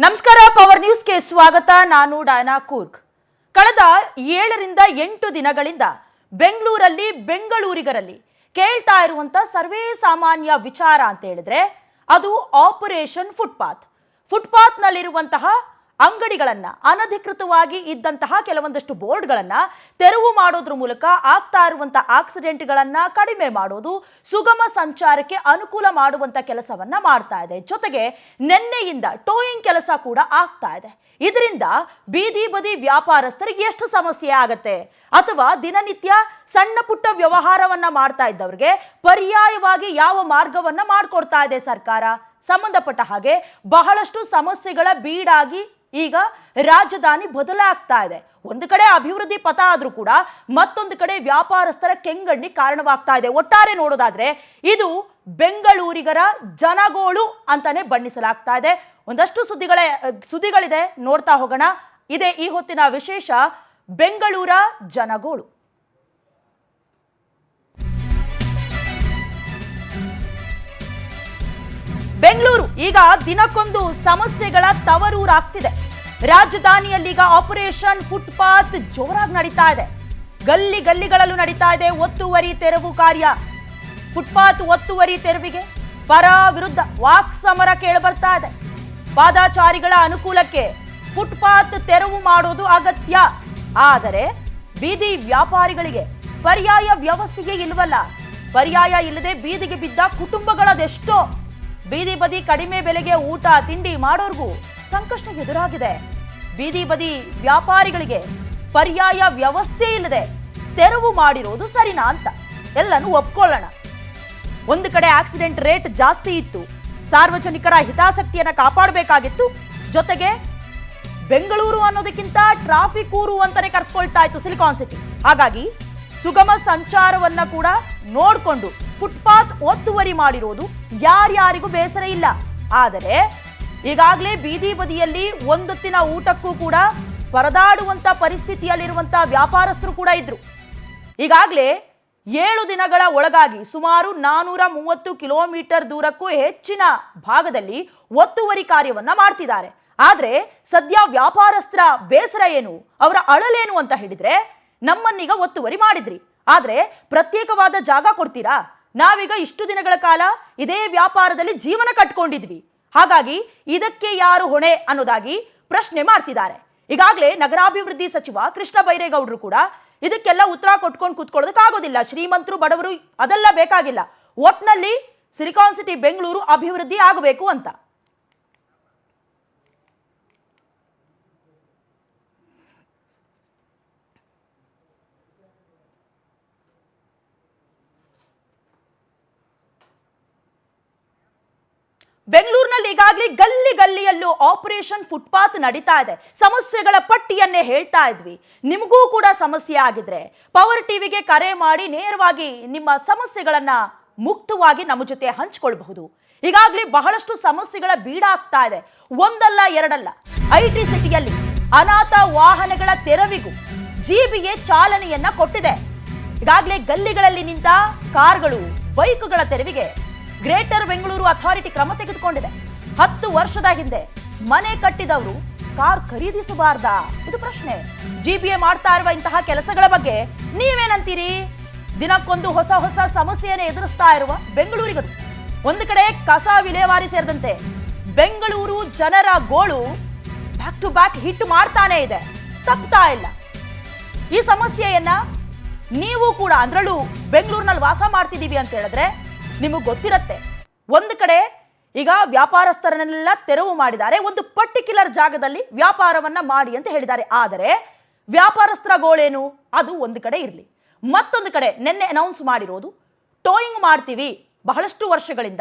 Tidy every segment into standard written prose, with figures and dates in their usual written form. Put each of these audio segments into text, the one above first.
ನಮಸ್ಕಾರ ಪವರ್ ನ್ಯೂಸ್ಗೆ ಸ್ವಾಗತ. ನಾನು ಡಾಯನಾ ಕೂರ್ಗ್. ಕಳೆದ 7 ರಿಂದ 8 ದಿನಗಳಿಂದ ಬೆಂಗಳೂರಿಗರಲ್ಲಿ ಕೇಳ್ತಾ ಇರುವಂತ ಸರ್ವೇ ಸಾಮಾನ್ಯ ವಿಚಾರ ಅಂತ ಹೇಳಿದ್ರೆ ಅದು ಆಪರೇಷನ್ ಫುಟ್ಪಾತ್ ನಲ್ಲಿರುವಂತಹ ಅಂಗಡಿಗಳನ್ನ ಅನಧಿಕೃತವಾಗಿ ಇದ್ದಂತಹ ಕೆಲವೊಂದಷ್ಟು ಬೋರ್ಡ್ಗಳನ್ನ ತೆರವು ಮಾಡೋದ್ರ ಮೂಲಕ ಆಗ್ತಾ ಇರುವಂತ ಆಕ್ಸಿಡೆಂಟ್ಗಳನ್ನ ಕಡಿಮೆ ಮಾಡೋದು, ಸುಗಮ ಸಂಚಾರಕ್ಕೆ ಅನುಕೂಲ ಮಾಡುವಂತ ಕೆಲಸವನ್ನ ಮಾಡ್ತಾ ಇದೆ. ಜೊತೆಗೆ ನಿನ್ನೆಯಿಂದ ಟೋಯಿಂಗ್ ಕೆಲಸ ಕೂಡ ಆಗ್ತಾ ಇದೆ. ಇದರಿಂದ ಬೀದಿ ಬದಿ ವ್ಯಾಪಾರಸ್ಥರಿಗೆ ಎಷ್ಟು ಸಮಸ್ಯೆ ಆಗತ್ತೆ, ಅಥವಾ ದಿನನಿತ್ಯ ಸಣ್ಣ ಪುಟ್ಟ ವ್ಯವಹಾರವನ್ನ ಮಾಡ್ತಾ ಇದ್ದವರಿಗೆ ಪರ್ಯಾಯವಾಗಿ ಯಾವ ಮಾರ್ಗವನ್ನ ಮಾಡಿಕೊಡ್ತಾ ಇದೆ ಸರ್ಕಾರ? ಸಂಬಂಧಪಟ್ಟ ಹಾಗೆ ಬಹಳಷ್ಟು ಸಮಸ್ಯೆಗಳ ಬೀಡಾಗಿ ಈಗ ರಾಜಧಾನಿ ಬದಲಾಗ್ತಾ ಇದೆ. ಒಂದು ಕಡೆ ಅಭಿವೃದ್ಧಿ ಪಥ ಆದ್ರೂ ಕೂಡ ಮತ್ತೊಂದು ಕಡೆ ವ್ಯಾಪಾರಸ್ಥರ ಕೆಂಗಣ್ಣಿ ಕಾರಣವಾಗ್ತಾ ಇದೆ. ಒಟ್ಟಾರೆ ನೋಡೋದಾದ್ರೆ ಇದು ಬೆಂಗಳೂರಿಗರ ಜನಗೋಳು ಅಂತಾನೆ ಬಣ್ಣಿಸಲಾಗ್ತಾ ಇದೆ. ಒಂದಷ್ಟು ಸುದ್ದಿಗಳಿದೆ, ನೋಡ್ತಾ ಹೋಗೋಣ. ಇದೇ ಈ ಹೊತ್ತಿನ ವಿಶೇಷ, ಬೆಂಗಳೂರ ಜನಗೋಳು. ಬೆಂಗಳೂರು ಈಗ ದಿನಕ್ಕೊಂದು ಸಮಸ್ಯೆಗಳ ತವರೂರಾಗ್ತಿದೆ. ರಾಜಧಾನಿಯಲ್ಲೀಗ ಆಪರೇಷನ್ ಫುಟ್ಪಾತ್ ಜೋರಾಗಿ ನಡೀತಾ ಇದೆ. ಗಲ್ಲಿಗಳಲ್ಲೂ ನಡೀತಾ ಇದೆ ಒತ್ತುವರಿ ತೆರವು ಕಾರ್ಯ. ಫುಟ್ಪಾತ್ ಒತ್ತುವರಿ ತೆರವಿಗೆ ಪರ ವಿರುದ್ಧ ವಾಕ್ ಸಮರ ಕೇಳಿಬರ್ತಾ ಇದೆ. ಪಾದಚಾರಿಗಳ ಅನುಕೂಲಕ್ಕೆ ಫುಟ್ಪಾತ್ ತೆರವು ಮಾಡೋದು ಅಗತ್ಯ, ಆದರೆ ಬೀದಿ ವ್ಯಾಪಾರಿಗಳಿಗೆ ಪರ್ಯಾಯ ವ್ಯವಸ್ಥೆಗೆ ಇಲ್ವಲ್ಲ. ಪರ್ಯಾಯ ಇಲ್ಲದೆ ಬೀದಿಗೆ ಬಿದ್ದ ಕುಟುಂಬಗಳದೆಷ್ಟೋ. ಬೀದಿ ಬದಿ ಕಡಿಮೆ ಬೆಲೆಗೆ ಊಟ ತಿಂಡಿ ಮಾಡೋರ್ಗೂ ಸಂಕಷ್ಟ ಎದುರಾಗಿದೆ. ಬೀದಿ ಬದಿ ವ್ಯಾಪಾರಿಗಳಿಗೆ ಪರ್ಯಾಯ ವ್ಯವಸ್ಥೆ ಇಲ್ಲದೆ ತೆರವು ಮಾಡಿರೋದು ಸರಿನಾ ಅಂತ ಎಲ್ಲನೂ ಒಪ್ಕೊಳ್ಳೋಣ. ಒಂದು ಕಡೆ ಆಕ್ಸಿಡೆಂಟ್ ರೇಟ್ ಜಾಸ್ತಿ ಇತ್ತು, ಸಾರ್ವಜನಿಕರ ಹಿತಾಸಕ್ತಿಯನ್ನ ಕಾಪಾಡಬೇಕಾಗಿತ್ತು. ಜೊತೆಗೆ ಬೆಂಗಳೂರು ಅನ್ನೋದಕ್ಕಿಂತ ಟ್ರಾಫಿಕ್ ಊರು ಅಂತಾನೆ ಕರ್ಸ್ಕೊಳ್ತಾ ಇತ್ತು ಸಿಲಿಕಾನ್ ಸಿಟಿ. ಹಾಗಾಗಿ ಸುಗಮ ಸಂಚಾರವನ್ನ ಕೂಡ ನೋಡಿಕೊಂಡು ಫುಟ್ಪಾತ್ ಒತ್ತುವರಿ ಮಾಡಿರೋದು ಯಾರ್ಯಾರಿಗೂ ಬೇಸರ ಇಲ್ಲ. ಆದರೆ ಈಗಾಗಲೇ ಬೀದಿ ಬದಿಯಲ್ಲಿ ಒಂದೊತ್ತಿನ ಊಟಕ್ಕೂ ಕೂಡ ಪರದಾಡುವಂತ ಪರಿಸ್ಥಿತಿಯಲ್ಲಿರುವಂತ ವ್ಯಾಪಾರಸ್ಥರು ಕೂಡ ಇದ್ರು. ಈಗಾಗಲೇ 7 ದಿನಗಳ ಒಳಗಾಗಿ ಸುಮಾರು 430 ಕಿಲೋಮೀಟರ್ ದೂರಕ್ಕೂ ಹೆಚ್ಚಿನ ಭಾಗದಲ್ಲಿ ಒತ್ತುವರಿ ಕಾರ್ಯವನ್ನ ಮಾಡ್ತಿದ್ದಾರೆ. ಆದ್ರೆ ಸದ್ಯ ವ್ಯಾಪಾರಸ್ಥರ ಬೇಸರ ಏನು, ಅವರ ಅಳಲೇನು ಅಂತ ಹೇಳಿದ್ರೆ, ನಮ್ಮನ್ನೀಗ ಒತ್ತುವರಿ ಮಾಡಿದ್ರಿ, ಆದ್ರೆ ಪ್ರತ್ಯೇಕವಾದ ಜಾಗ ಕೊಡ್ತೀರಾ? ನಾವೀಗ ಇಷ್ಟು ದಿನಗಳ ಕಾಲ ಇದೇ ವ್ಯಾಪಾರದಲ್ಲಿ ಜೀವನ ಕಟ್ಕೊಂಡಿದ್ವಿ, ಹಾಗಾಗಿ ಇದಕ್ಕೆ ಯಾರು ಹೊಣೆ ಅನ್ನೋದಾಗಿ ಪ್ರಶ್ನೆ ಮಾಡ್ತಿದ್ದಾರೆ. ಈಗಾಗಲೇ ನಗರಾಭಿವೃದ್ಧಿ ಸಚಿವ ಕೃಷ್ಣ ಬೈರೇಗೌಡರು ಕೂಡ ಇದಕ್ಕೆಲ್ಲ ಉತ್ತರ ಕೊಟ್ಕೊಂಡು ಕೂತ್ಕೊಳ್ಳೋದಕ್ಕಾಗೋದಿಲ್ಲ, ಶ್ರೀಮಂತರು ಬಡವರು ಅದೆಲ್ಲ ಬೇಕಾಗಿಲ್ಲ, ಒಟ್ನಲ್ಲಿ ಸಿಲಿಕಾನ್ ಸಿಟಿ ಬೆಂಗಳೂರು ಅಭಿವೃದ್ಧಿ ಆಗಬೇಕು ಅಂತ. ಬೆಂಗಳೂರಿನಲ್ಲಿ ಈಗಾಗಲೇ ಗಲ್ಲಿಯಲ್ಲೂ ಆಪರೇಷನ್ ಫುಟ್ಪಾತ್ ನಡೀತಾ ಇದೆ. ಸಮಸ್ಯೆಗಳ ಪಟ್ಟಿಯನ್ನೇ ಹೇಳ್ತಾ ಇದ್ವಿ. ನಿಮಗೂ ಕೂಡ ಸಮಸ್ಯೆ ಆಗಿದ್ರೆ ಪವರ್ ಟಿವಿಗೆ ಕರೆ ಮಾಡಿ ನೇರವಾಗಿ ನಿಮ್ಮ ಸಮಸ್ಯೆಗಳನ್ನ ಮುಕ್ತವಾಗಿ ನಮ್ಮ ಜೊತೆ ಹಂಚಿಕೊಳ್ಳಬಹುದು. ಈಗಾಗಲೇ ಬಹಳಷ್ಟು ಸಮಸ್ಯೆಗಳ ಬೀಡಾಗ್ತಾ ಇದೆ. ಒಂದಲ್ಲ ಎರಡಲ್ಲ, ಐಟಿ ಸಿಟಿಯಲ್ಲಿ ಅನಾಥ ವಾಹನಗಳ ತೆರವಿಗೂ ಜಿಬಿಎ ಚಾಲನೆಯನ್ನ ಕೊಟ್ಟಿದೆ. ಈಗಾಗಲೇ ಗಲ್ಲಿಗಳಲ್ಲಿ ನಿಂತ ಕಾರ್ಗಳು, ಬೈಕ್ಗಳ ತೆರವಿಗೆ ಗ್ರೇಟರ್ ಬೆಂಗಳೂರು ಅಥಾರಿಟಿ ಕ್ರಮ ತೆಗೆದುಕೊಂಡಿದೆ. 10 ವರ್ಷದ ಹಿಂದೆ ಮನೆ ಕಟ್ಟಿದವರು ಕಾರ್ ಖರೀದಿಸಬಾರ್ದಾ? ಇದು ಪ್ರಶ್ನೆ. ಜಿಬಿಎ ಮಾಡ್ತಾ ಇರುವ ಇಂತಹ ಕೆಲಸಗಳ ಬಗ್ಗೆ ನೀವೇನಂತೀರಿ? ದಿನಕ್ಕೊಂದು ಹೊಸ ಸಮಸ್ಯೆಯನ್ನು ಎದುರಿಸ್ತಾ ಇರುವ ಬೆಂಗಳೂರಿಗರು. ಒಂದು ಕಡೆ ಕಸ ವಿಲೇವಾರಿ ಸೇರಿದಂತೆ ಬೆಂಗಳೂರು ಜನರ ಗೋಳು ಬ್ಯಾಕ್ ಟು ಬ್ಯಾಕ್ ಹಿಟ್ ಮಾಡ್ತಾನೆ ಇದೆ, ತಪ್ತಾ ಇಲ್ಲ. ಈ ಸಮಸ್ಯೆಯನ್ನ ನೀವು ಕೂಡ, ಅದರಲ್ಲೂ ಬೆಂಗಳೂರಿನಲ್ಲಿ ವಾಸ ಮಾಡ್ತಿದ್ದೀವಿ ಅಂತ ಹೇಳಿದ್ರೆ ನಿಮಗೆ ಗೊತ್ತಿರತ್ತೆ. ಒಂದು ಕಡೆ ಈಗ ವ್ಯಾಪಾರಸ್ಥರನ್ನೆಲ್ಲ ತೆರವು ಮಾಡಿದ್ದಾರೆ, ಒಂದು ಪರ್ಟಿಕ್ಯುಲರ್ ಜಾಗದಲ್ಲಿ ವ್ಯಾಪಾರವನ್ನ ಮಾಡಿ ಅಂತ ಹೇಳಿದ್ದಾರೆ. ಆದರೆ ವ್ಯಾಪಾರಸ್ಥರ ಗೋಳೇನು, ಅದು ಒಂದು ಕಡೆ ಇರಲಿ. ಮತ್ತೊಂದು ಕಡೆ ನಿನ್ನೆ ಅನೌನ್ಸ್ ಮಾಡಿರೋದು ಟೋಯಿಂಗ್ ಮಾಡ್ತೀವಿ, ಬಹಳಷ್ಟು ವರ್ಷಗಳಿಂದ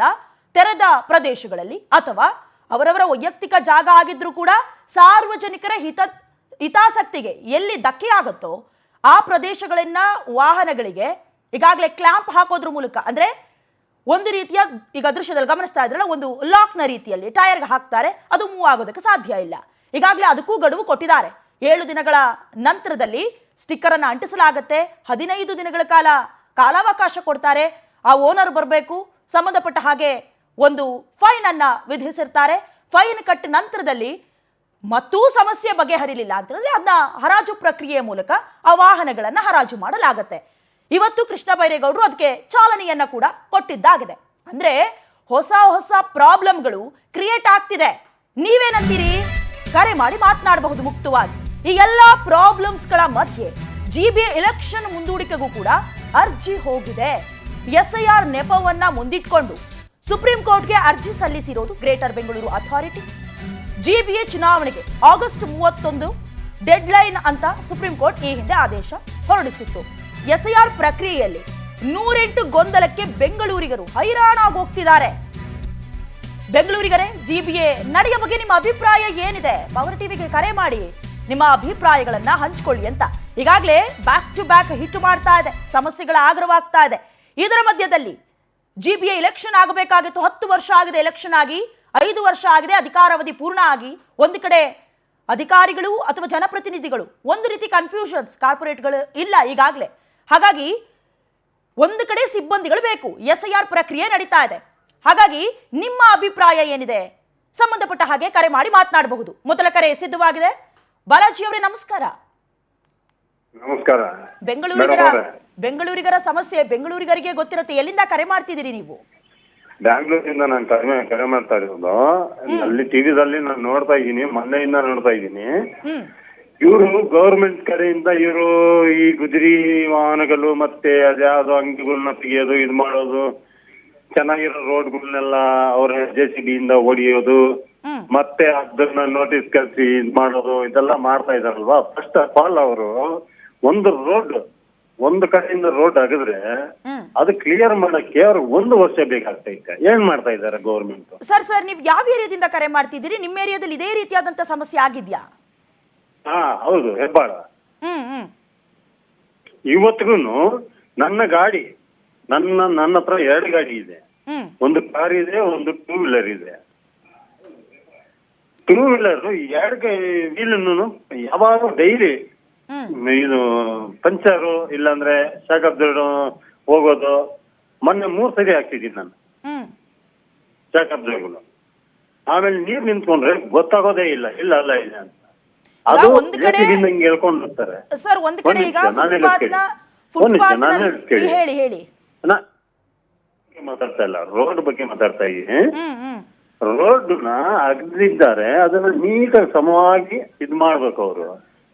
ತೆರೆದ ಪ್ರದೇಶಗಳಲ್ಲಿ ಅಥವಾ ಅವರವರ ವೈಯಕ್ತಿಕ ಜಾಗ ಆಗಿದ್ರೂ ಕೂಡ ಸಾರ್ವಜನಿಕರ ಹಿತಾಸಕ್ತಿಗೆ ಎಲ್ಲಿ ಧಕ್ಕೆ ಆಗುತ್ತೋ ಆ ಪ್ರದೇಶಗಳನ್ನ ವಾಹನಗಳಿಗೆ ಈಗಾಗಲೇ ಕ್ಲಾಂಪ್ ಹಾಕೋದ್ರ ಮೂಲಕ, ಅಂದ್ರೆ ಒಂದು ರೀತಿಯ, ಈಗ ದೃಶ್ಯದಲ್ಲಿ ಗಮನಿಸ್ತಾ ಇದ್ರಲ್ಲ, ಒಂದು ಲಾಕ್ನ ರೀತಿಯಲ್ಲಿ ಟೈರ್ಗೆ ಹಾಕ್ತಾರೆ, ಅದು ಮೂವ್ ಆಗೋದಕ್ಕೆ ಸಾಧ್ಯ ಇಲ್ಲ. ಈಗಾಗಲೇ ಅದಕ್ಕೂ ಗಡುವು ಕೊಟ್ಟಿದ್ದಾರೆ. 7 ದಿನಗಳ ನಂತರದಲ್ಲಿ ಸ್ಟಿಕ್ಕರ್ ಅನ್ನು ಅಂಟಿಸಲಾಗುತ್ತೆ. 15 ದಿನಗಳ ಕಾಲಾವಕಾಶ ಕೊಡ್ತಾರೆ. ಆ ಓನರ್ ಬರಬೇಕು, ಸಂಬಂಧಪಟ್ಟ ಹಾಗೆ ಒಂದು ಫೈನ್ ಅನ್ನ ವಿಧಿಸಿರ್ತಾರೆ. ಫೈನ್ ಕಟ್ಟ ನಂತರದಲ್ಲಿ ಮತ್ತೂ ಸಮಸ್ಯೆ ಬಗೆಹರಿಲಿಲ್ಲ ಅಂತಂದ್ರೆ ಅದನ್ನ ಹರಾಜು ಪ್ರಕ್ರಿಯೆಯ ಮೂಲಕ ಆ ವಾಹನಗಳನ್ನ ಹರಾಜು ಮಾಡಲಾಗತ್ತೆ. ಇವತ್ತು ಕೃಷ್ಣ ಬೈರೇಗೌಡರು ಅದಕ್ಕೆ ಚಾಲನೆಯನ್ನ ಕೂಡ ಕೊಟ್ಟಿದ್ದಾಗಿದೆ. ಅಂದ್ರೆ ಹೊಸ ಹೊಸ ಪ್ರಾಬ್ಲಮ್ಗಳು ಕ್ರಿಯೇಟ್ ಆಗ್ತಿದೆ. ನೀವೇನಂತೀರಿ? ಕರೆ ಮಾಡಿ ಮಾತನಾಡಬಹುದು ಮುಕ್ತವಾಗಿ. ಈ ಎಲ್ಲಾ ಪ್ರಾಬ್ಲಮ್ಸ್ಗಳ ಮಧ್ಯೆ ಜಿಬಿಎ ಎಲೆಕ್ಷನ್ ಮುಂದೂಡಿಕೆಗೂ ಕೂಡ ಅರ್ಜಿ ಹೋಗಿದೆ. ಎಸ್ಐಆರ್ ನೆಪವನ್ನ ಮುಂದಿಟ್ಕೊಂಡು ಸುಪ್ರೀಂ ಕೋರ್ಟ್ಗೆ ಅರ್ಜಿ ಸಲ್ಲಿಸಿರೋದು ಗ್ರೇಟರ್ ಬೆಂಗಳೂರು ಅಥಾರಿಟಿ. ಜಿಬಿಎ ಚುನಾವಣೆಗೆ ಆಗಸ್ಟ್ 31 ಡೆಡ್ಲೈನ್ ಅಂತ ಸುಪ್ರೀಂ ಕೋರ್ಟ್ ಈ ಹಿಂದೆ ಆದೇಶ ಹೊರಡಿಸಿತ್ತು. ಎಸ್ಐಆರ್ ಪ್ರಕ್ರಿಯೆಯಲ್ಲಿ 108 ಗೊಂದಲಕ್ಕೆ ಬೆಂಗಳೂರಿಗರು ಹೈರಾಣಾಗಿ ಹೋಗ್ತಿದ್ದಾರೆ. ಬೆಂಗಳೂರಿಗರೇ, ಜಿಬಿಎ ನಡೆಯ ಬಗ್ಗೆ ನಿಮ್ಮ ಅಭಿಪ್ರಾಯ ಏನಿದೆ? ಪವರ್ ಟಿವಿಗೆ ಕರೆ ಮಾಡಿ ನಿಮ್ಮ ಅಭಿಪ್ರಾಯಗಳನ್ನ ಹಂಚಿಕೊಳ್ಳಿ ಅಂತ ಈಗಾಗಲೇ ಬ್ಯಾಕ್ ಟು ಬ್ಯಾಕ್ ಹಿಟ್ ಮಾಡ್ತಾ ಇದೆ. ಸಮಸ್ಯೆಗಳ ಆಗ್ರವಾಗ್ತಾ ಇದೆ. ಇದರ ಮಧ್ಯದಲ್ಲಿ ಜಿಬಿಎ ಎಲೆಕ್ಷನ್ ಆಗಬೇಕಾಗಿತ್ತು. 10 ವರ್ಷ ಆಗಿದೆ ಎಲೆಕ್ಷನ್ ಆಗಿ, 5 ವರ್ಷ ಆಗಿದೆ ಅಧಿಕಾರಾವಧಿ ಪೂರ್ಣ ಆಗಿ. ಒಂದು ಕಡೆ ಅಧಿಕಾರಿಗಳು ಅಥವಾ ಜನಪ್ರತಿನಿಧಿಗಳು ಒಂದು ರೀತಿ ಕನ್ಫ್ಯೂಷನ್ಸ್, ಕಾರ್ಪೊರೇಟ್ಗಳು ಇಲ್ಲ ಈಗಾಗಲೇ. ಹಾಗಾಗಿ ಒಂದು ಕಡೆ ಸಿಬ್ಬಂದಿಗಳು ಬೇಕು. ಎಸ್ಐಆರ್ ಪ್ರಕ್ರಿಯೆ ನಡೀತಾ ಇದೆ. ಹಾಗಾಗಿ ನಿಮ್ಮ ಅಭಿಪ್ರಾಯ ಏನಿದೆ? ಸಂಬಂಧಪಟ್ಟ ಹಾಗೆ ಕರೆ ಮಾಡಿ ಮಾತನಾಡಬಹುದು. ಮೊದಲ ಕರೆ ಸಿದ್ಧವಾಗಿದೆ. ಬಾಲಾಜಿ ಅವರೇ ನಮಸ್ಕಾರ. ನಮಸ್ಕಾರ. ಬೆಂಗಳೂರಿಗರ ಸಮಸ್ಯೆ ಬೆಂಗಳೂರಿಗರಿಗೆ ಗೊತ್ತಿರುತ್ತೆ. ಎಲ್ಲಿಂದ ಕರೆ ಮಾಡ್ತಿದ್ದೀರಿ ನೀವು? ಬ್ಯಾಂಗ್ಳೂರಿಂದ ನಾನು ಕರೆ ಮಾಡ್ತಾ ಇರೋದು. ಅಲ್ಲಿ ಟಿವಿದಲ್ಲಿ ನಾನು ನೋಡ್ತಾ ಇದ್ದೀನಿ, ಮೊನ್ನೆಯಿಂದ ನೋಡ್ತಾ ಇದ್ದೀನಿ. ಇವರು ಗೌರ್ಮೆಂಟ್ ಕಡೆಯಿಂದ ಇವರು ಈ ಗುಜರಿ ವಾಹನಗಳು ಮತ್ತೆ ಅದ್ಯಾವ್ದೋ ಅಂಗಡಿಗಳನ್ನ ತೆಗಿಯೋದು, ಇದು ಮಾಡೋದು, ಚೆನ್ನಾಗಿರೋ ರೋಡ್ಗಳನ್ನೆಲ್ಲ ಅವ್ರ JCB ಇಂದ ಹೊಡಿಯೋದು, ಮತ್ತೆ ಅದನ್ನ ನೋಟಿಸ್ ಕಳಿಸಿ ಇದ್ ಮಾಡೋದು, ಇದೆಲ್ಲ ಮಾಡ್ತಾ ಇದಾರಲ್ವಾ. ಫಸ್ಟ್ ಆಫ್ ಆಲ್ ಅವರು ಒಂದು ಕಡೆಯಿಂದ ರೋಡ್ ಆಗಿದ್ರೆ ಅದು ಕ್ಲಿಯರ್ ಮಾಡಕ್ಕೆ ಅವ್ರಿಗೆ 1 ವರ್ಷ ಬೇಕಾಗ್ತೈತೆ. ಏನ್ ಮಾಡ್ತಾ ಇದಾರೆ ಗೌರ್ಮೆಂಟ್? ಸರ್ ನೀವು ಯಾವ ಏರಿಯಾದಿಂದ ಕರೆ ಮಾಡ್ತಿದ್ದೀರಿ? ನಿಮ್ಮ ಏರಿಯಾದಲ್ಲಿ ಇದೇ ರೀತಿಯಾದಂತ ಸಮಸ್ಯೆ ಆಗಿದ್ಯಾ? ಹೌದು, ಹೆಬ್ಬಾಳ. ಇವತ್ತಿಗೂ ನನ್ನ ಗಾಡಿ, ನನ್ನ ಹತ್ರ 2 ಗಾಡಿ ಇದೆ. ಒಂದು ಕಾರ್ ಇದೆ, ಒಂದು 2 ವೀಲರ್ ಇದೆ. 2 ವೀಲರ್ 2 ವೀಲನ್ನು ಯಾವಾಗ ಡೈಲಿ ಇದು ಪಂಚರು ಇಲ್ಲಾಂದ್ರೆ ಶಾಕ್ ಅಬ್ಸರ್ವ್ ಹೋಗೋದು. ಮೊನ್ನೆ 3 ಸರಿ ಆಗ್ತಿದ್ದೀನಿ ನಾನು ಶಾಕ್ ಅಬ್ಸರ್ವ್ಗಳು. ಆಮೇಲೆ ನೀರ್ ನಿಂತ್ಕೊಂಡ್ರೆ ಗೊತ್ತಾಗೋದೇ ಇಲ್ಲ ಇಲ್ಲ ಅಂತ. ಅದು ಹಿಂಗೆ ಹೇಳ್ಕೊಂಡು ಬರ್ತಾರೆ. ಮಾತಾಡ್ತಾ ಇಲ್ಲ, ರೋಡ್ ಬಗ್ಗೆ ಮಾತಾಡ್ತಾ ಇದ್ದೀನಿ. ರೋಡ್ನ ಅಗದಿದ್ದಾರೆ, ಅದನ್ನ ನೀಟಾಗಿ ಸಮವಾಗಿ ಇದ್ ಮಾಡ್ಬೇಕು. ಅವರು